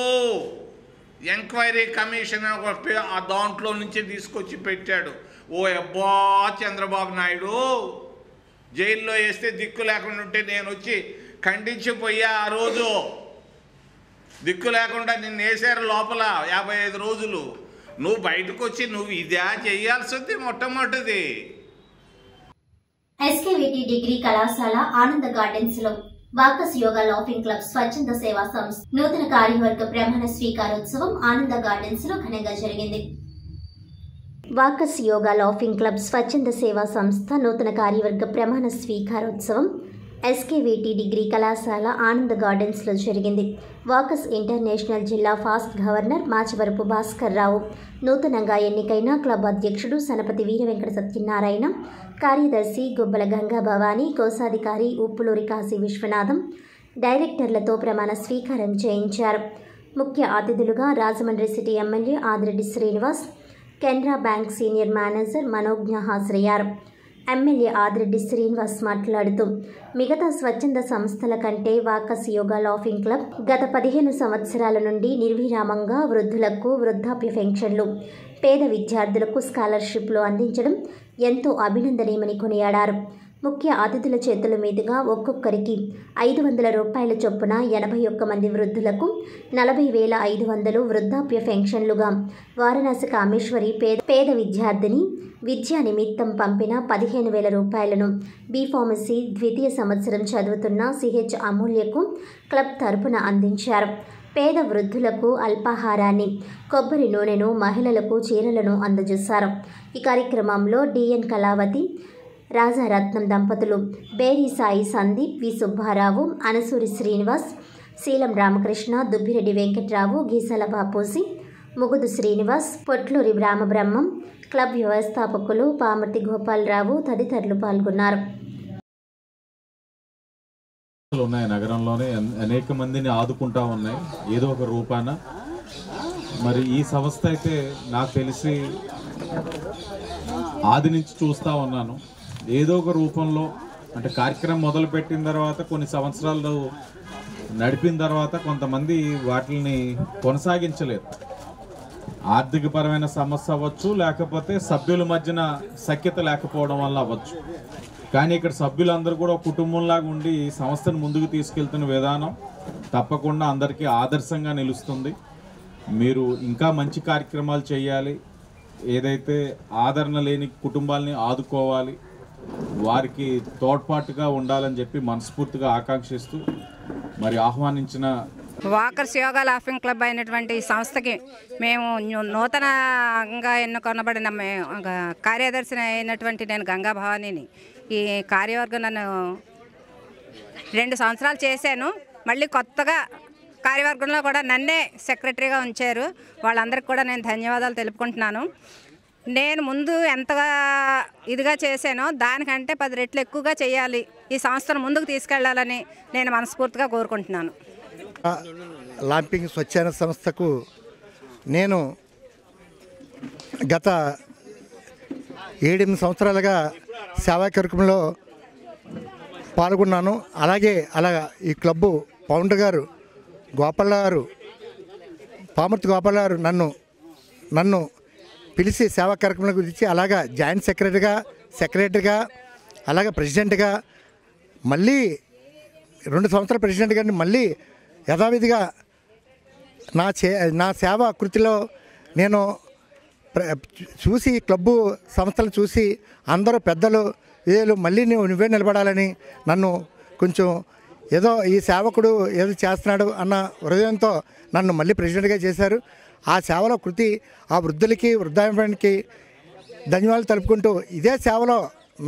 ఎంక్వైరీ కమిషన్ దాంట్లో నుంచి తీసుకొచ్చి పెట్టాడు. ఓ అబ్బా చంద్రబాబు నాయుడు జైల్లో వేస్తే దిక్కు లేకుండా ఉంటే నేను వచ్చి ఖండించిపోయా. ఆ రోజు దిక్కు లేకుండా నిన్ను వేసారు లోపల 55 రోజులు. నువ్వు బయటకు వచ్చి నువ్వు ఇదే చేయాల్సింది మొట్టమొదటిది. ఎస్కేవిటి డిగ్రీ కళాశాల ఆనంద గార్డెన్స్ లో వాకస్ యోగా లాఫింగ్ క్లబ్ స్వచ్ఛంద సేవా సంస్థ నూతన కార్యవర్గ ప్రమాణ స్వీకారోత్సవం ఆనంద గార్డెన్స్ లో ఘనంగా జరిగింది. వాకస్ యోగా లాఫింగ్ క్లబ్ స్వచ్ఛంద సేవా సంస్థ నూతన కార్యవర్గ ప్రమాణ స్వీకారోత్సవం ఎస్కేవిటి డిగ్రీ కళాశాల ఆనంద గార్డెన్స్లో జరిగింది. వాకస్ ఇంటర్నేషనల్ జిల్లా ఫాస్ట్ గవర్నర్ మాచవరపు భాస్కర్ రావు, నూతనంగా ఎన్నికైన క్లబ్ అధ్యక్షుడు సనపతి వీర వెంకట సత్యనారాయణ, కార్యదర్శి గుబ్బల గంగా భవానీ, కోశాధికారి ఉప్పులూరి కాశీ విశ్వనాథం డైరెక్టర్లతో ప్రమాణ స్వీకారం చేయించారు. ముఖ్య అతిథులుగా Rajahmundry city MLA Adireddy Srinivas, Canara bank senior manager Manogna హాజరయ్యారు. ఎమ్మెల్యే ఆదిరెడ్డి శ్రీనివాస్ మాట్లాడుతూ మిగతా స్వచ్ఛంద సంస్థల కంటే వాకస్ యోగా లాఫింగ్ క్లబ్ గత 15 సంవత్సరాల నుండి నిర్విరామంగా వృద్ధులకు వృద్ధాప్య పెన్షన్లు, పేద విద్యార్థులకు స్కాలర్షిప్లు అందించడం ఎంతో అభినందనీయమని కొనియాడారు. ముఖ్య అతిథుల చేతుల మీదుగా ఒక్కొక్కరికి 500 రూపాయల చొప్పున 81 మంది వృద్ధులకు 40,500 వృద్ధాప్య పెన్షన్లుగా వారణాసి కామేశ్వరి పేద విద్యార్థిని విద్యా నిమిత్తం పంపిన 15,000 రూపాయలను బీఫార్మసీ ద్వితీయ సంవత్సరం చదువుతున్న సిహెచ్ అమూల్యకు క్లబ్ తరపున అందించారు. పేద వృద్ధులకు అల్పాహారాన్ని, కొబ్బరి నూనెను, మహిళలకు చీరలను అందజేశారు. ఈ కార్యక్రమంలో డిఎన్ కళావతి, రాజారత్నం దంపతులు, బేరీ సాయి సందీప్, వి సుబ్బారావు, అనసూరి శ్రీనివాస్, శీలం రామకృష్ణ, దుబ్బిరెడ్డి వెంకట్రావు, గీసల బాపూసి, ముగుదు శ్రీనివాస్, పొట్లూరి రామబ్రహ్మం, క్లబ్ వ్యవస్థాపకులు పామర్తి గోపాలరావు తదితరులు పాల్గొన్నారు. ఉన్నాయి నగరంలోనే అనేక మందిని ఆదుకుంటా ఉన్నాయి ఏదో ఒక రూపాన. మరి ఈ సంస్థ అయితే నాకు తెలిసి ఆది నుంచి చూస్తూ ఉన్నాను, ఏదో ఒక రూపంలో అంటే కార్యక్రమం మొదలుపెట్టిన తర్వాత కొన్ని సంవత్సరాలు నడిపిన తర్వాత కొంతమంది వాటిని కొనసాగించలేరు. ఆర్థికపరమైన సమస్య అవ్వచ్చు, లేకపోతే సభ్యుల మధ్యన సఖ్యత లేకపోవడం వల్ల అవ్వచ్చు. కానీ ఇక్కడ సభ్యులందరూ కూడా ఒక కుటుంబంలాగా ఉండి సంస్థను ముందుకు తీసుకెళ్తున్న విధానం తప్పకుండా అందరికీ ఆదర్శంగా నిలుస్తుంది. మీరు ఇంకా మంచి కార్యక్రమాలు చేయాలి, ఏదైతే ఆదరణ లేని కుటుంబాలని ఆదుకోవాలి, వారికి తోడ్పాటుగా ఉండాలని చెప్పి మనస్ఫూర్తిగా ఆకాంక్షిస్తూ మరి ఆహ్వానించిన వాకర్స్ యోగా లాఫింగ్ క్లబ్ అయినటువంటి ఈ సంస్థకి మేము నూతనంగా ఎన్నుకొనబడిన కార్యదర్శి అయినటువంటి నేను గంగా భవానీని. ఈ కార్యవర్గం నన్ను 2 సంవత్సరాలు చేశాను. మళ్ళీ కొత్తగా కార్యవర్గంలో కూడా నన్నే సెక్రటరీగా ఉంచారు. వాళ్ళందరికీ కూడా నేను ధన్యవాదాలు తెలుపుకుంటున్నాను. నేను ముందు ఎంతగా ఇదిగా చేశానో దానికంటే 10 రెట్లు ఎక్కువగా చేయాలి, ఈ సంస్థను ముందుకు తీసుకెళ్లాలని నేను మనస్ఫూర్తిగా కోరుకుంటున్నాను. లాంపింగ్ స్వచ్ఛంద సంస్థకు నేను గత 7-8 సంవత్సరాలుగా సేవా కార్యక్రమంలో పాల్గొన్నాను. అలాగా ఈ క్లబ్బు ఫౌండర్ గారు పామర్తి గోపాల గారు నన్ను పిలిచి సేవా కార్యక్రమాల గురించి అలాగా జాయింట్ సెక్రటరీగా అలాగే ప్రెసిడెంట్గా మళ్ళీ 2 సంవత్సరాల ప్రెసిడెంట్గా మళ్ళీ యథావిధిగా నా సేవా కృతిలో నేను చూసి క్లబ్బు సంస్థలు చూసి అందరూ పెద్దలు మళ్ళీ నువ్వే నిలబడాలని నన్ను కొంచెం ఏదో ఈ సేవకుడు ఏదో చేస్తున్నాడు అన్న హృదయంతో నన్ను మళ్ళీ ప్రెసిడెంట్గా చేశారు. ఆ సేవలో కృతి ఆ వృద్ధులకి వృద్ధాప్యానికి ధన్యవాదాలు తెలుపుకుంటూ ఇదే సేవలో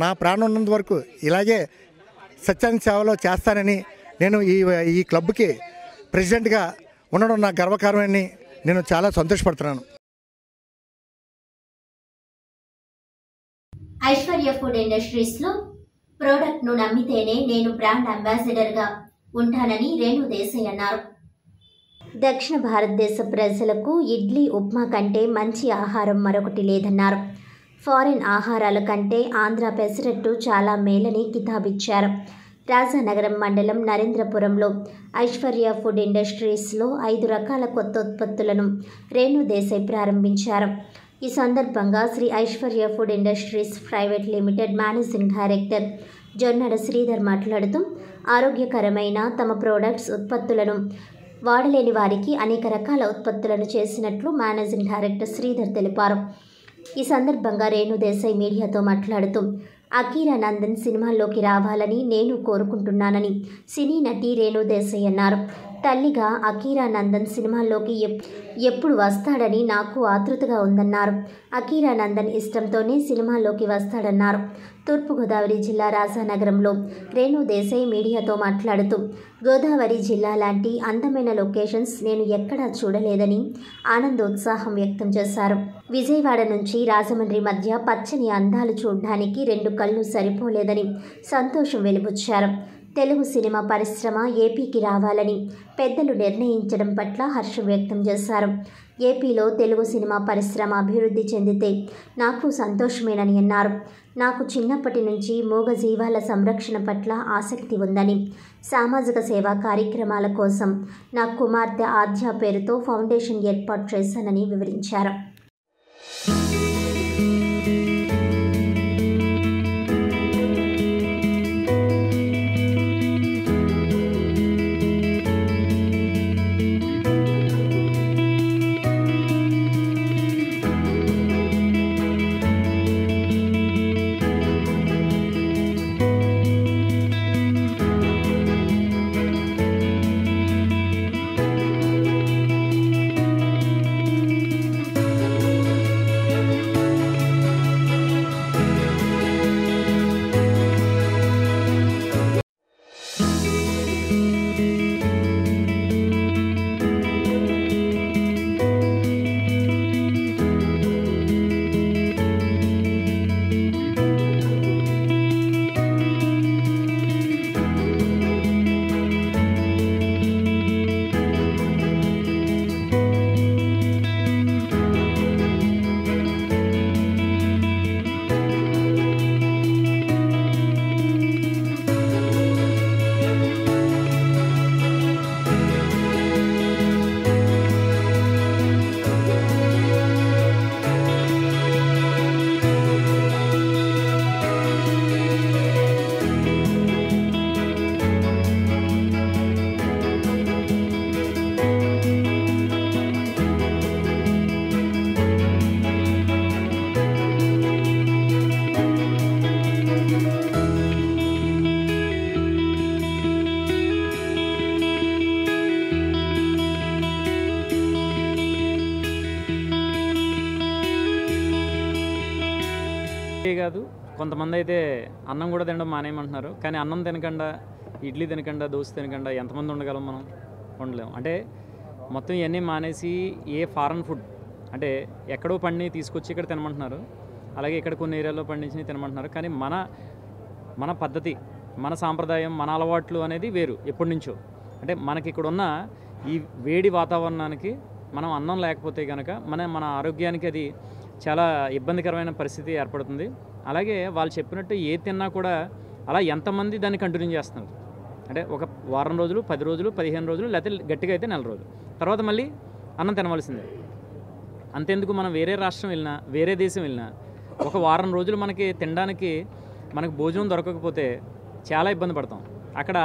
నా ప్రాణం ఉన్నంత వరకు ఇలాగే స్వచ్ఛంద సేవలో చేస్తానని నేను ఈ క్లబ్కి ప్రెసిడెంట్గా ఉండడం నాకు గర్వకారణమని నేను చాలా సంతోషపడుతున్నాను. ఐశ్వర్య ఫుడ్ ఇండస్ట్రీస్ లో ప్రోడక్ట్ ను నమ్మితేనే నేను బ్రాండ్ అంబాసిడర్ గా ఉంటానని రేణు దేశాయ్ అన్నారు. దక్షిణ భారతదేశ ప్రజలకు ఇడ్లీ ఉప్మా కంటే మంచి ఆహారం మరొకటి లేదన్నారు. ఫారిన్ ఆహారాల కంటే ఆంధ్ర పెసరట్టు చాలా మేలని కితాబిచ్చారు. రాజానగరం మండలం నరేంద్రపురంలో ఐశ్వర్య ఫుడ్ ఇండస్ట్రీస్లో 5 రకాల కొత్త ఉత్పత్తులను రేణు దేశాయ్ ప్రారంభించారు. ఈ సందర్భంగా Sri Aishwarya food industries private limited managing director Jonnada Sridhar మాట్లాడుతూ ఆరోగ్యకరమైన తమ ప్రోడక్ట్స్ ఉత్పత్తులను వాడలేని వారికి అనేక రకాల ఉత్పత్తులను చేసినట్లు మేనేజింగ్ డైరెక్టర్ శ్రీధర్ తెలిపారు. ఈ సందర్భంగా రేణు దేశాయ్ మీడియాతో మాట్లాడుతూ అకీరా నందన్ సినిమాల్లోకి రావాలని నేను కోరుకుంటున్నానని సినీ నటి రేణు దేశాయ్ అన్నారు. తల్లిగా అకీరా నందన్ సినిమాల్లోకి ఎప్పుడు వస్తాడని నాకు ఆతృతగా ఉందన్నారు. అకీరా నందన్ ఇష్టంతోనే సినిమాల్లోకి వస్తాడన్నారు. తూర్పుగోదావరి జిల్లా రాజానగరంలో రేణు దేశాయ్ మీడియాతో మాట్లాడుతూ గోదావరి జిల్లా లాంటి అందమైన లొకేషన్స్ నేను ఎక్కడా చూడలేదని ఆనందోత్సాహం వ్యక్తం చేశారు. విజయవాడ నుంచి రాజమండ్రి మధ్య పచ్చని అందాలు చూడడానికి 2 కళ్ళు సరిపోలేదని సంతోషం వెలిబుచ్చారు. తెలుగు సినిమా పరిశ్రమ ఏపీకి రావాలని పెద్దలు నిర్ణయించడం పట్ల హర్షం వ్యక్తం చేశారు. ఏపీలో తెలుగు సినిమా పరిశ్రమ అభివృద్ధి చెందితే నాకు సంతోషమేనని అన్నారు. నాకు చిన్నప్పటి నుంచి మూగజీవాల సంరక్షణ పట్ల ఆసక్తి ఉందని, సామాజిక సేవా కార్యక్రమాల కోసం నా కుమార్తె ఆద్య పేరుతో ఫౌండేషన్ ఏర్పాటు చేశానని వివరించారు. కాదు, కొంతమంది అయితే అన్నం కూడా తినడం మానేయమంటున్నారు. కానీ అన్నం తినకుండా, ఇడ్లీ తినకుండా, దోశ తినకుండా ఎంతమంది ఉండగలం? మనం ఉండలేము. అంటే మొత్తం ఇవన్నీ మానేసి ఏ ఫారెన్ ఫుడ్ అంటే ఎక్కడో పండి తీసుకొచ్చి ఇక్కడ తినమంటున్నారు. అలాగే ఇక్కడ కొన్ని ఏరియాలో పండించి తినమంటున్నారు. కానీ మన పద్ధతి, మన సాంప్రదాయం, మన అలవాట్లు అనేది వేరు ఎప్పటి నుంచో. అంటే మనకి ఇక్కడ ఉన్న ఈ వేడి వాతావరణానికి మనం అన్నం లేకపోతే కనుక మన ఆరోగ్యానికి అది చాలా ఇబ్బందికరమైన పరిస్థితి ఏర్పడుతుంది. అలాగే వాళ్ళు చెప్పినట్టు ఏ తిన్నా కూడా అలా ఎంతమంది దాన్ని కంటిన్యూ చేస్తున్నారు అంటే ఒక వారం రోజులు, 10 రోజులు, 15 రోజులు, లేకపోతే గట్టిగా అయితే 4 రోజులు తర్వాత మళ్ళీ అన్నం తినవలసిందే. అంతెందుకు మనం వేరే రాష్ట్రం వెళ్ళినా, వేరే దేశం వెళ్ళినా ఒక వారం రోజులు మనకి తినడానికి మనకు భోజనం దొరకకపోతే చాలా ఇబ్బంది పడతాం. అక్కడ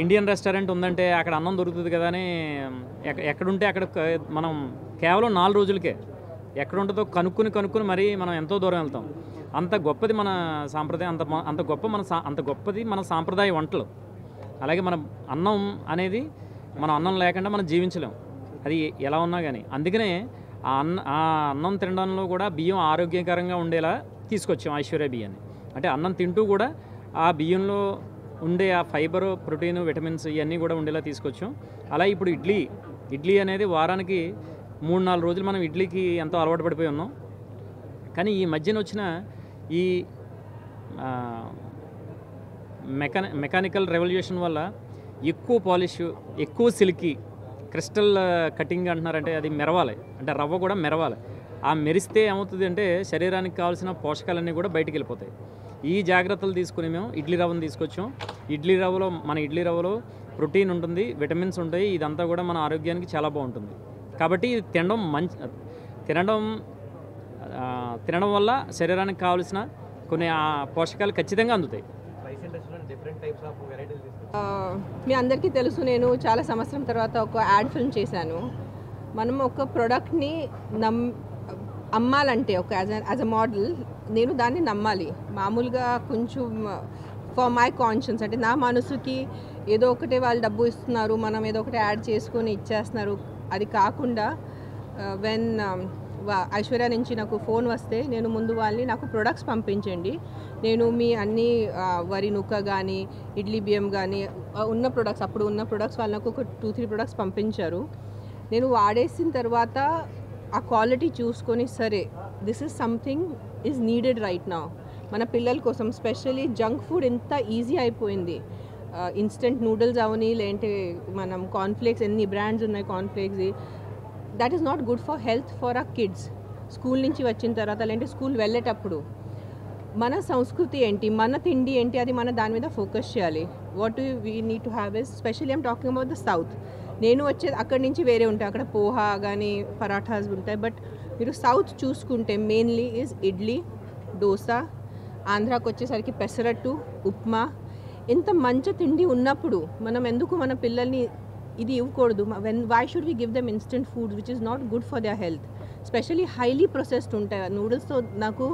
ఇండియన్ రెస్టారెంట్ ఉందంటే అక్కడ అన్నం దొరుకుతుంది కదా అని ఎక్కడుంటే అక్కడ మనం కేవలం 4 రోజులకే ఎక్కడ ఉంటుందో కనుక్కుని మరీ మనం ఎంతో దూరం వెళ్తాం. అంత గొప్పది మన సాంప్రదాయం, అంత గొప్పది మన సాంప్రదాయ వంటలు. అలాగే మన అన్నం అనేది, మనం అన్నం లేకుండా మనం జీవించలేం, అది ఎలా ఉన్నా కానీ. అందుకనే ఆ అన్నం తినడంలో కూడా బియ్యం ఆరోగ్యకరంగా ఉండేలా తీసుకొచ్చాం ఐశ్వర్య బియ్యాన్ని. అంటే అన్నం తింటూ కూడా ఆ బియ్యంలో ఉండే ఆ ఫైబర్, ప్రోటీన్, విటమిన్స్ ఇవన్నీ కూడా ఉండేలా తీసుకొచ్చాం. అలా ఇప్పుడు ఇడ్లీ అనేది వారానికి 3-4 రోజులు మనం ఇడ్లీకి ఎంతో అలవాటు పడిపోయి ఉన్నాం. కానీ ఈ మధ్యన వచ్చిన ఈ మెకానికల్ రెవల్యూషన్ వల్ల ఎక్కువ పాలిష్, ఎక్కువ సిల్కీ, క్రిస్టల్ కటింగ్ అంటున్నారంటే అది మెరవాలి, అంటే రవ్వ కూడా మెరవాలి. ఆ మెరిస్తే ఏమవుతుంది అంటే శరీరానికి కావాల్సిన పోషకాలన్నీ కూడా బయటికి వెళ్ళిపోతాయి. ఈ జాగ్రత్తలు తీసుకుని మేము ఇడ్లీ రవ్వను తీసుకొచ్చాం. మన ఇడ్లీ రవ్వలో ప్రోటీన్ ఉంటుంది, విటమిన్స్ ఉంటాయి. ఇదంతా కూడా మన ఆరోగ్యానికి చాలా బాగుంటుంది. కాబట్టి ఇది తినడం వల్ల శరీరానికి కావాల్సిన కొన్ని పోషకాలు ఖచ్చితంగా అందుతాయి. మీ అందరికీ తెలుసు, నేను చాలా సంవత్సరం తర్వాత ఒక యాడ్ ఫిల్మ్ చేశాను. మనం ఒక ప్రోడక్ట్ని అమ్మాలంటే యాజ్ అ మోడల్ నేను దాన్ని నమ్మాలి. మామూలుగా కొంచెం ఫర్ మై కాన్షియన్స్, అంటే నా మనసుకి ఏదో ఒకటే వాళ్ళు డబ్బు ఇస్తున్నారు, మనం ఏదో ఒకటి యాడ్ చేసుకొని ఇచ్చేస్తున్నారు, అది కాకుండా వెన్ ఐశ్వర్య నుంచి నాకు ఫోన్ వస్తే నేను ముందు వాళ్ళని నాకు ప్రొడక్ట్స్ పంపించండి, నేను మీ అన్ని వరి నూక కానీ ఇడ్లీ బియ్యం కానీ ఉన్న ప్రొడక్ట్స్, అప్పుడు ఉన్న ప్రొడక్ట్స్ వాళ్ళు నాకు ఒక 2-3 ప్రొడక్ట్స్ పంపించారు. నేను వాడేసిన తర్వాత ఆ క్వాలిటీ చూసుకొని సరే this is something is needed right now. మన పిల్లల కోసం స్పెషల్లీ జంక్ ఫుడ్ ఎంత ఈజీ అయిపోయింది. ఇన్స్టెంట్ నూడిల్స్ అవని, లేదంటే మనం కార్న్ఫ్లేక్స్, ఎన్ని బ్రాండ్స్ ఉన్నాయి cornflakes, that is not good for health for our kids. School నుంచి వచ్చిన తర్వాత లేదంటే స్కూల్ వెళ్ళేటప్పుడు మన సంస్కృతి ఏంటి, మన తిండి ఏంటి, అది మన దాని మీద ఫోకస్ చేయాలి. What we need to have is, specially I'm talking about the south. నేను వచ్చేది అక్కడి నుంచి వేరే ఉంటాయి, అక్కడ పోహా కానీ పరాఠాస్ ఉంటాయి. బట్ మీరు సౌత్ చూసుకుంటే మెయిన్లీ ఈజ్ ఇడ్లీ, దోశ, ఆంధ్రాకి వచ్చేసరికి పెసరట్టు, ఉప్మా. ఇంత మంచి తిండి ఉన్నప్పుడు మనం ఎందుకు మన పిల్లల్ని ఇది ఇవ్వకూడదు? Why should we give them instant food which is not good for their health? Specially highly processed ఉంటాయి నూడిల్స్తో. నాకు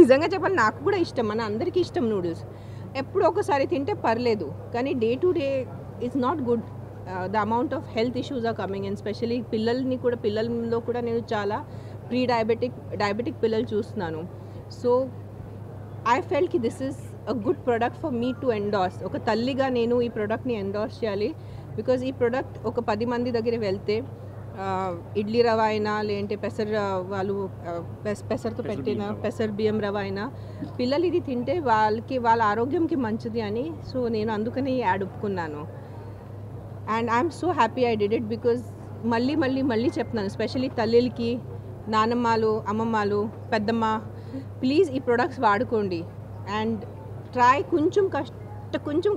నిజంగా చెప్పాలి, నాకు కూడా ఇష్టం, మన అందరికీ ఇష్టం నూడిల్స్. ఎప్పుడు ఒకసారి తింటే పర్లేదు, కానీ day to day is not good. The amount of health issues are coming, and specially పిల్లల్లో కూడా నేను చాలా డయాబెటిక్ పిల్లలు చూస్తున్నాను. సో ఐ ఫెల్ట్ కి this is a good product for me to endorse. ఒక తల్లిగా నేను ఈ ప్రోడక్ట్ని ఎండార్స్ చేయాలి. బికాజ్ ఈ ప్రోడక్ట్ ఒక 10 మంది దగ్గర వెళ్తే ఇడ్లీ రవ అయినా, లేదంటే పెసరతో పెట్టిన పెసర్ బియ్యం రవ అయినా, పిల్లలు ఇది తింటే వాళ్ళ ఆరోగ్యంకి మంచిది అని. సో నేను అందుకని ఈ యాడ్ ఒప్పుకున్నాను. And I'm so happy I did it. Because మళ్ళీ చెప్తున్నాను, స్పెషల్లీ తల్లికి, నానమ్మలు, అమ్మమ్మలు, పెద్దమ్మ, ప్లీజ్ ఈ ప్రొడక్ట్స్ వాడుకోండి. అండ్ ట్రై కొంచెం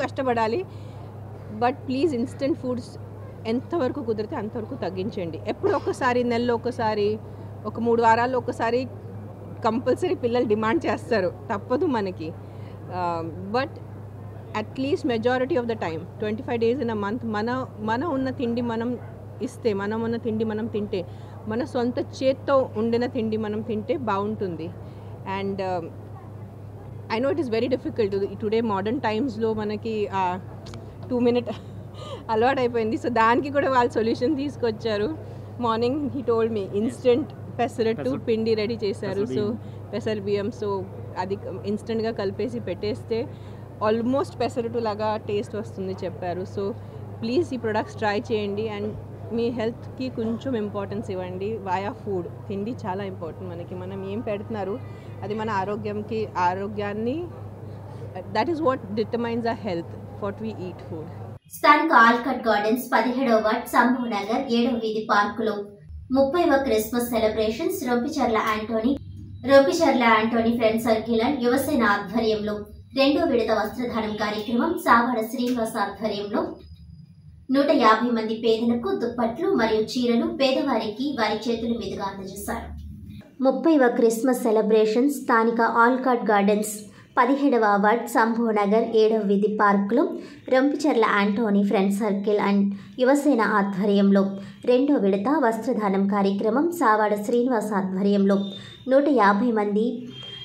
కష్టపడాలి, బట్ ప్లీజ్ ఇన్స్టెంట్ ఫుడ్స్ ఎంతవరకు కుదిరితే అంతవరకు తగ్గించండి. ఎప్పుడు ఒకసారి, నెలలో ఒకసారి, ఒక 3 వారాల్లో ఒకసారి కంపల్సరీ పిల్లలు డిమాండ్ చేస్తారు, తప్పదు మనకి. But at least majority of the time 25 days in a month మన ఉన్న తిండి మనం ఇస్తే, ఉన్న తిండి మనం తింటే, మన సొంత చేత్తో ఉండిన తిండి మనం తింటే బాగుంటుంది. And I know it is very difficult today modern టైమ్స్లో మనకి 2 minute అలవాటు అయిపోయింది. సో దానికి కూడా వాళ్ళు సొల్యూషన్ తీసుకొచ్చారు. Morning he told me instant pesarattu పిండి రెడీ చేశారు. సో పెసర బియ్యం, సో అది ఇన్స్టెంట్గా కలిపేసి పెట్టేస్తే ఆల్మోస్ట్ పెసరట్టు లాగా టేస్ట్ వస్తుంది చెప్పారు. సో ప్లీజ్ ఈ ప్రొడక్ట్స్ ట్రై చేయండి అండ్ మీ హెల్త్కి కొంచెం ఇంపార్టెన్స్ ఇవ్వండి. వాయా ఫుడ్, తిండి చాలా ఇంపార్టెంట్ మనకి. మనం ఏం పెడుతున్నారు అది మన ఆరోగ్యాన్ని that is what determines our health, what we eat food. స్థానిక ఆల్కట్ గార్డెన్స్ 17వ వార్డ్ సంభవ్ నగర్ 7వ వీధి పార్కులో 30వ Christmas celebrations Rompicherla Antony friend circle and Yuvasena ఆధ్వర్యంలో 2వ విడత వస్త్రదానం కార్యక్రమం సావాడ శ్రీనివాస్ ఆధ్వర్యంలో 150 మంది పేదలకు దుప్పట్లు మరియు చీరలు పేదవారికి వారి చేతుల మీదుగా అందజేశారు. 30వ క్రిస్మస్ సెలబ్రేషన్స్ స్థానిక ఆల్కాట్ గార్డెన్స్ 17వ వార్డ్ సంభవ్ నగర్ 7వ వీధి పార్కులో Rompicherla Antony friend circle and Yuvasena ఆధ్వర్యంలో 2వ విడత వస్త్రదానం కార్యక్రమం సావాడ శ్రీనివాస్ ఆధ్వర్యంలో 150 మంది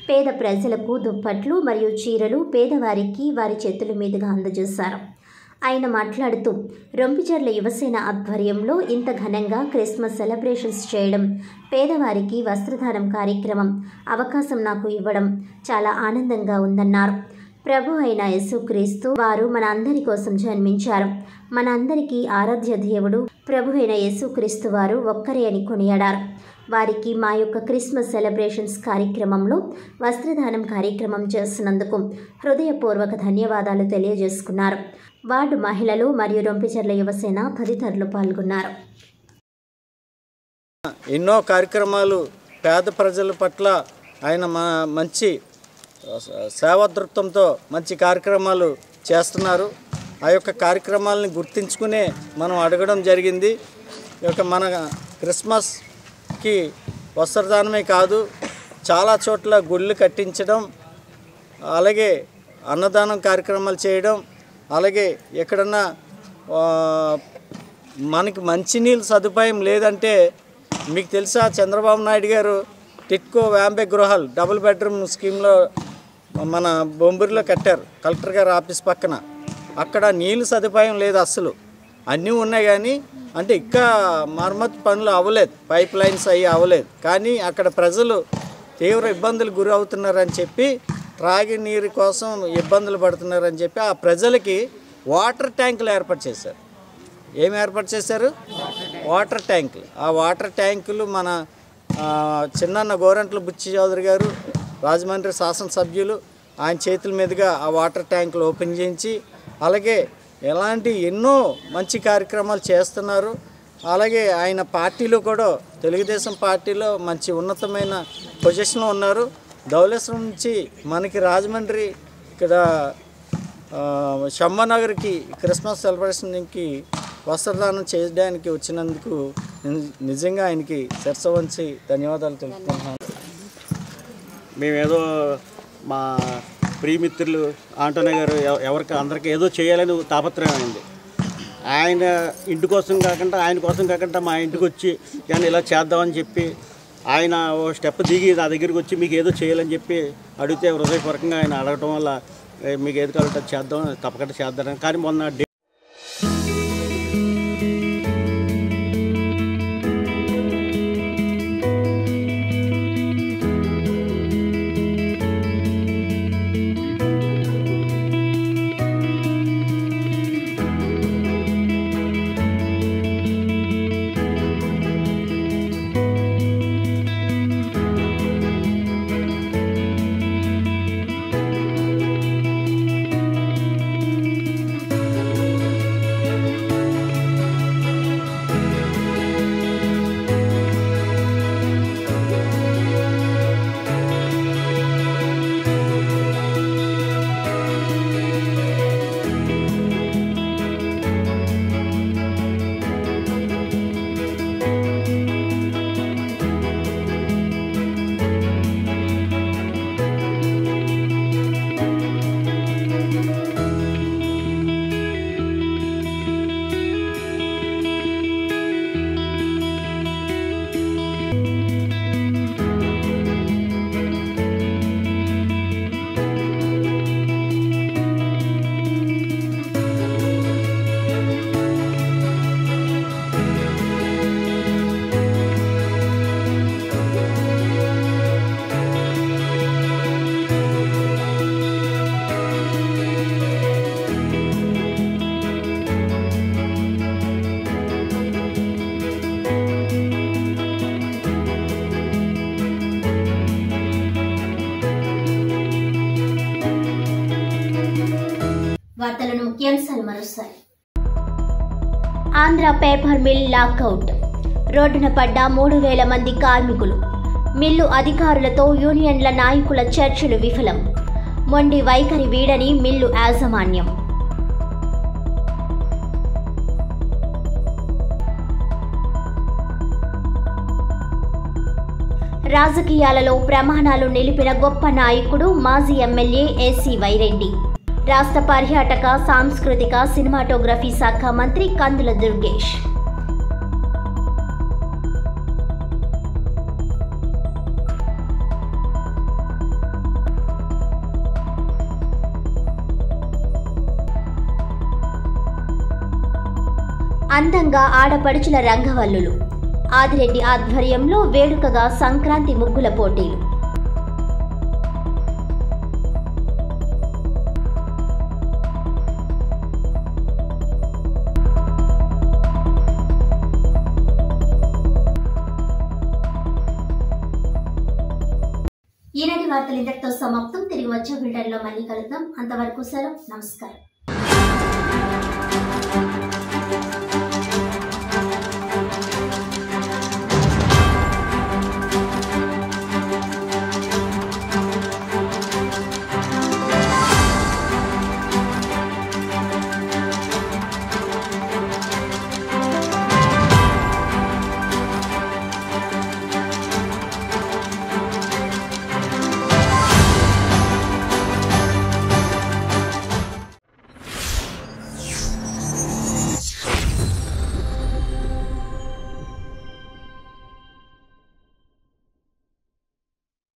పేద ప్రజలకు దుప్పట్లు మరియు చీరలు పేదవారికి వారి చేతుల మీదుగా అందజేశారు. ఆయన మాట్లాడుతూ రొంపిచర్ల యువసేన ఆధ్వర్యంలో ఇంత ఘనంగా క్రిస్మస్ సెలబ్రేషన్స్ చేయడం, పేదవారికి వస్త్రదానం కార్యక్రమం అవకాశం నాకు ఇవ్వడం చాలా ఆనందంగా ఉందన్నారు. ప్రభు అయిన యేసుక్రీస్తు వారు మన అందరి కోసం జన్మించారు. మనందరికీ ఆరాధ్య దేవుడు ప్రభువైన యేసుక్రీస్తు వారు ఒక్కరే అని కొనియాడారు. వారికి మా యొక్క క్రిస్మస్ సెలబ్రేషన్స్ కార్యక్రమంలో వస్త్రదానం కార్యక్రమం చేస్తున్నందుకు హృదయపూర్వక ధన్యవాదాలు తెలియజేసుకున్నారు. వార్డు మహిళలు మరియు రొంపిచెర్ల యువసేన తదితరులు పాల్గొన్నారు. ఎన్నో కార్యక్రమాలు పేద ప్రజల పట్ల ఆయన మంచి సేవాదృత్వంతో మంచి కార్యక్రమాలు చేస్తున్నారు. ఆ యొక్క కార్యక్రమాలని గుర్తించుకునే మనం అడగడం జరిగింది. ఈ యొక్క మన క్రిస్మస్కి వస్త్రదానమే కాదు, చాలా చోట్ల గుళ్ళు కట్టించడం, అలాగే అన్నదానం కార్యక్రమాలు చేయడం, అలాగే ఎక్కడన్నా మనకి మంచినీళ్ళు సదుపాయం లేదంటే మీకు తెలుసా, చంద్రబాబు నాయుడు గారు టిట్కో వ్యాంబే గృహాలు డబుల్ బెడ్రూమ్ స్కీమ్లో మన బొంబూరులో కట్టారు, కలెక్టర్ గారు ఆఫీస్ పక్కన. అక్కడ నీళ్ళు సదుపాయం లేదు, అస్సలు అన్నీ ఉన్నాయి కానీ అంటే ఇంకా మరమ్మతు పనులు అవ్వలేదు, పైప్ లైన్స్ అవి అవ్వలేదు. కానీ అక్కడ ప్రజలు తీవ్ర ఇబ్బందులు గురి అవుతున్నారని చెప్పి, త్రాగి నీరు కోసం ఇబ్బందులు పడుతున్నారని చెప్పి ఆ ప్రజలకి వాటర్ ట్యాంకులు ఏర్పాటు చేశారు. ఏమి ఏర్పాటు చేశారు? వాటర్ ట్యాంకులు. ఆ వాటర్ ట్యాంకులు మన చిన్న గోరంట్ల బుచ్చి చౌదరి గారు, రాజమండ్రి శాసనసభ్యులు, ఆయన చేతుల మీదుగా ఆ వాటర్ ట్యాంకులు ఓపెన్ చేయించి, అలాగే ఎలాంటి ఎన్నో మంచి కార్యక్రమాలు చేస్తున్నారు. అలాగే ఆయన పార్టీలో కూడా, తెలుగుదేశం పార్టీలో మంచి ఉన్నతమైన పొజిషన్లో ఉన్నారు. ధవళేశ్వరం నుంచి మనకి రాజమండ్రి ఇక్కడ షమ్మనగర్కి క్రిస్మస్ సెలబ్రేషన్కి వస్త్రదానం చేయడానికి వచ్చినందుకు నిజంగా ఆయనకి శిరస వంచి ధన్యవాదాలు తెలుపుతున్నాను. మేమేదో మా ప్రియమిత్రులు ఆంటోనీ గారు ఎవరికి అందరికీ ఏదో చేయాలని తాపత్రయం అయింది. ఆయన ఇంటి కోసం కాకుండా, ఆయన కోసం కాకుండా మా ఇంటికి వచ్చి కానీ ఇలా చేద్దామని చెప్పి ఆయన ఓ స్టెప్ దిగి నా దగ్గరికి వచ్చి మీకు ఏదో చేయాలని చెప్పి అడిగితే హృదయపూర్వకంగా ఆయన అడగటం వల్ల మీకు ఏది కావాలంటే చేద్దాం, తప్పకుండా చేద్దాం. కానీ మొన్న వార్తలను ముఖ్యాంశాలు మరోసారి. ఆంధ్ర పేపర్ మిల్ లాకౌట్, రోడ్డున పడ్డ 3,000 మంది కార్మికులు. మిల్లు అధికారులతో యూనియన్ల నాయకుల చర్చలు విఫలం. మొండి వైఖరి వీడని మిల్లు యాజమాన్యం. రాజకీయాలలో ప్రమాణాలు నిలిపిన గొప్ప నాయకుడు మాజీ ఎమ్మెల్యే ఏసీ వైరెడ్డి. రాష్ట్ర పర్యాటక, సాంస్కృతిక, సినిమాటోగ్రఫీ శాఖ మంత్రి కందుల దుర్గేష్. అందంగా ఆడపడుచుల రంగవల్లులు. ఆదిరెడ్డి ఆధ్వర్యంలో వేడుకగా సంక్రాంతి ముగ్గుల పోటీలు. ఈనాటి వార్తలు ఇంతటితో సమాప్తం. తిరిగి వచ్చే బులెటిన్లో మళ్ళీ కలుద్దాం. అంతవరకు సెలవు. నమస్కారం.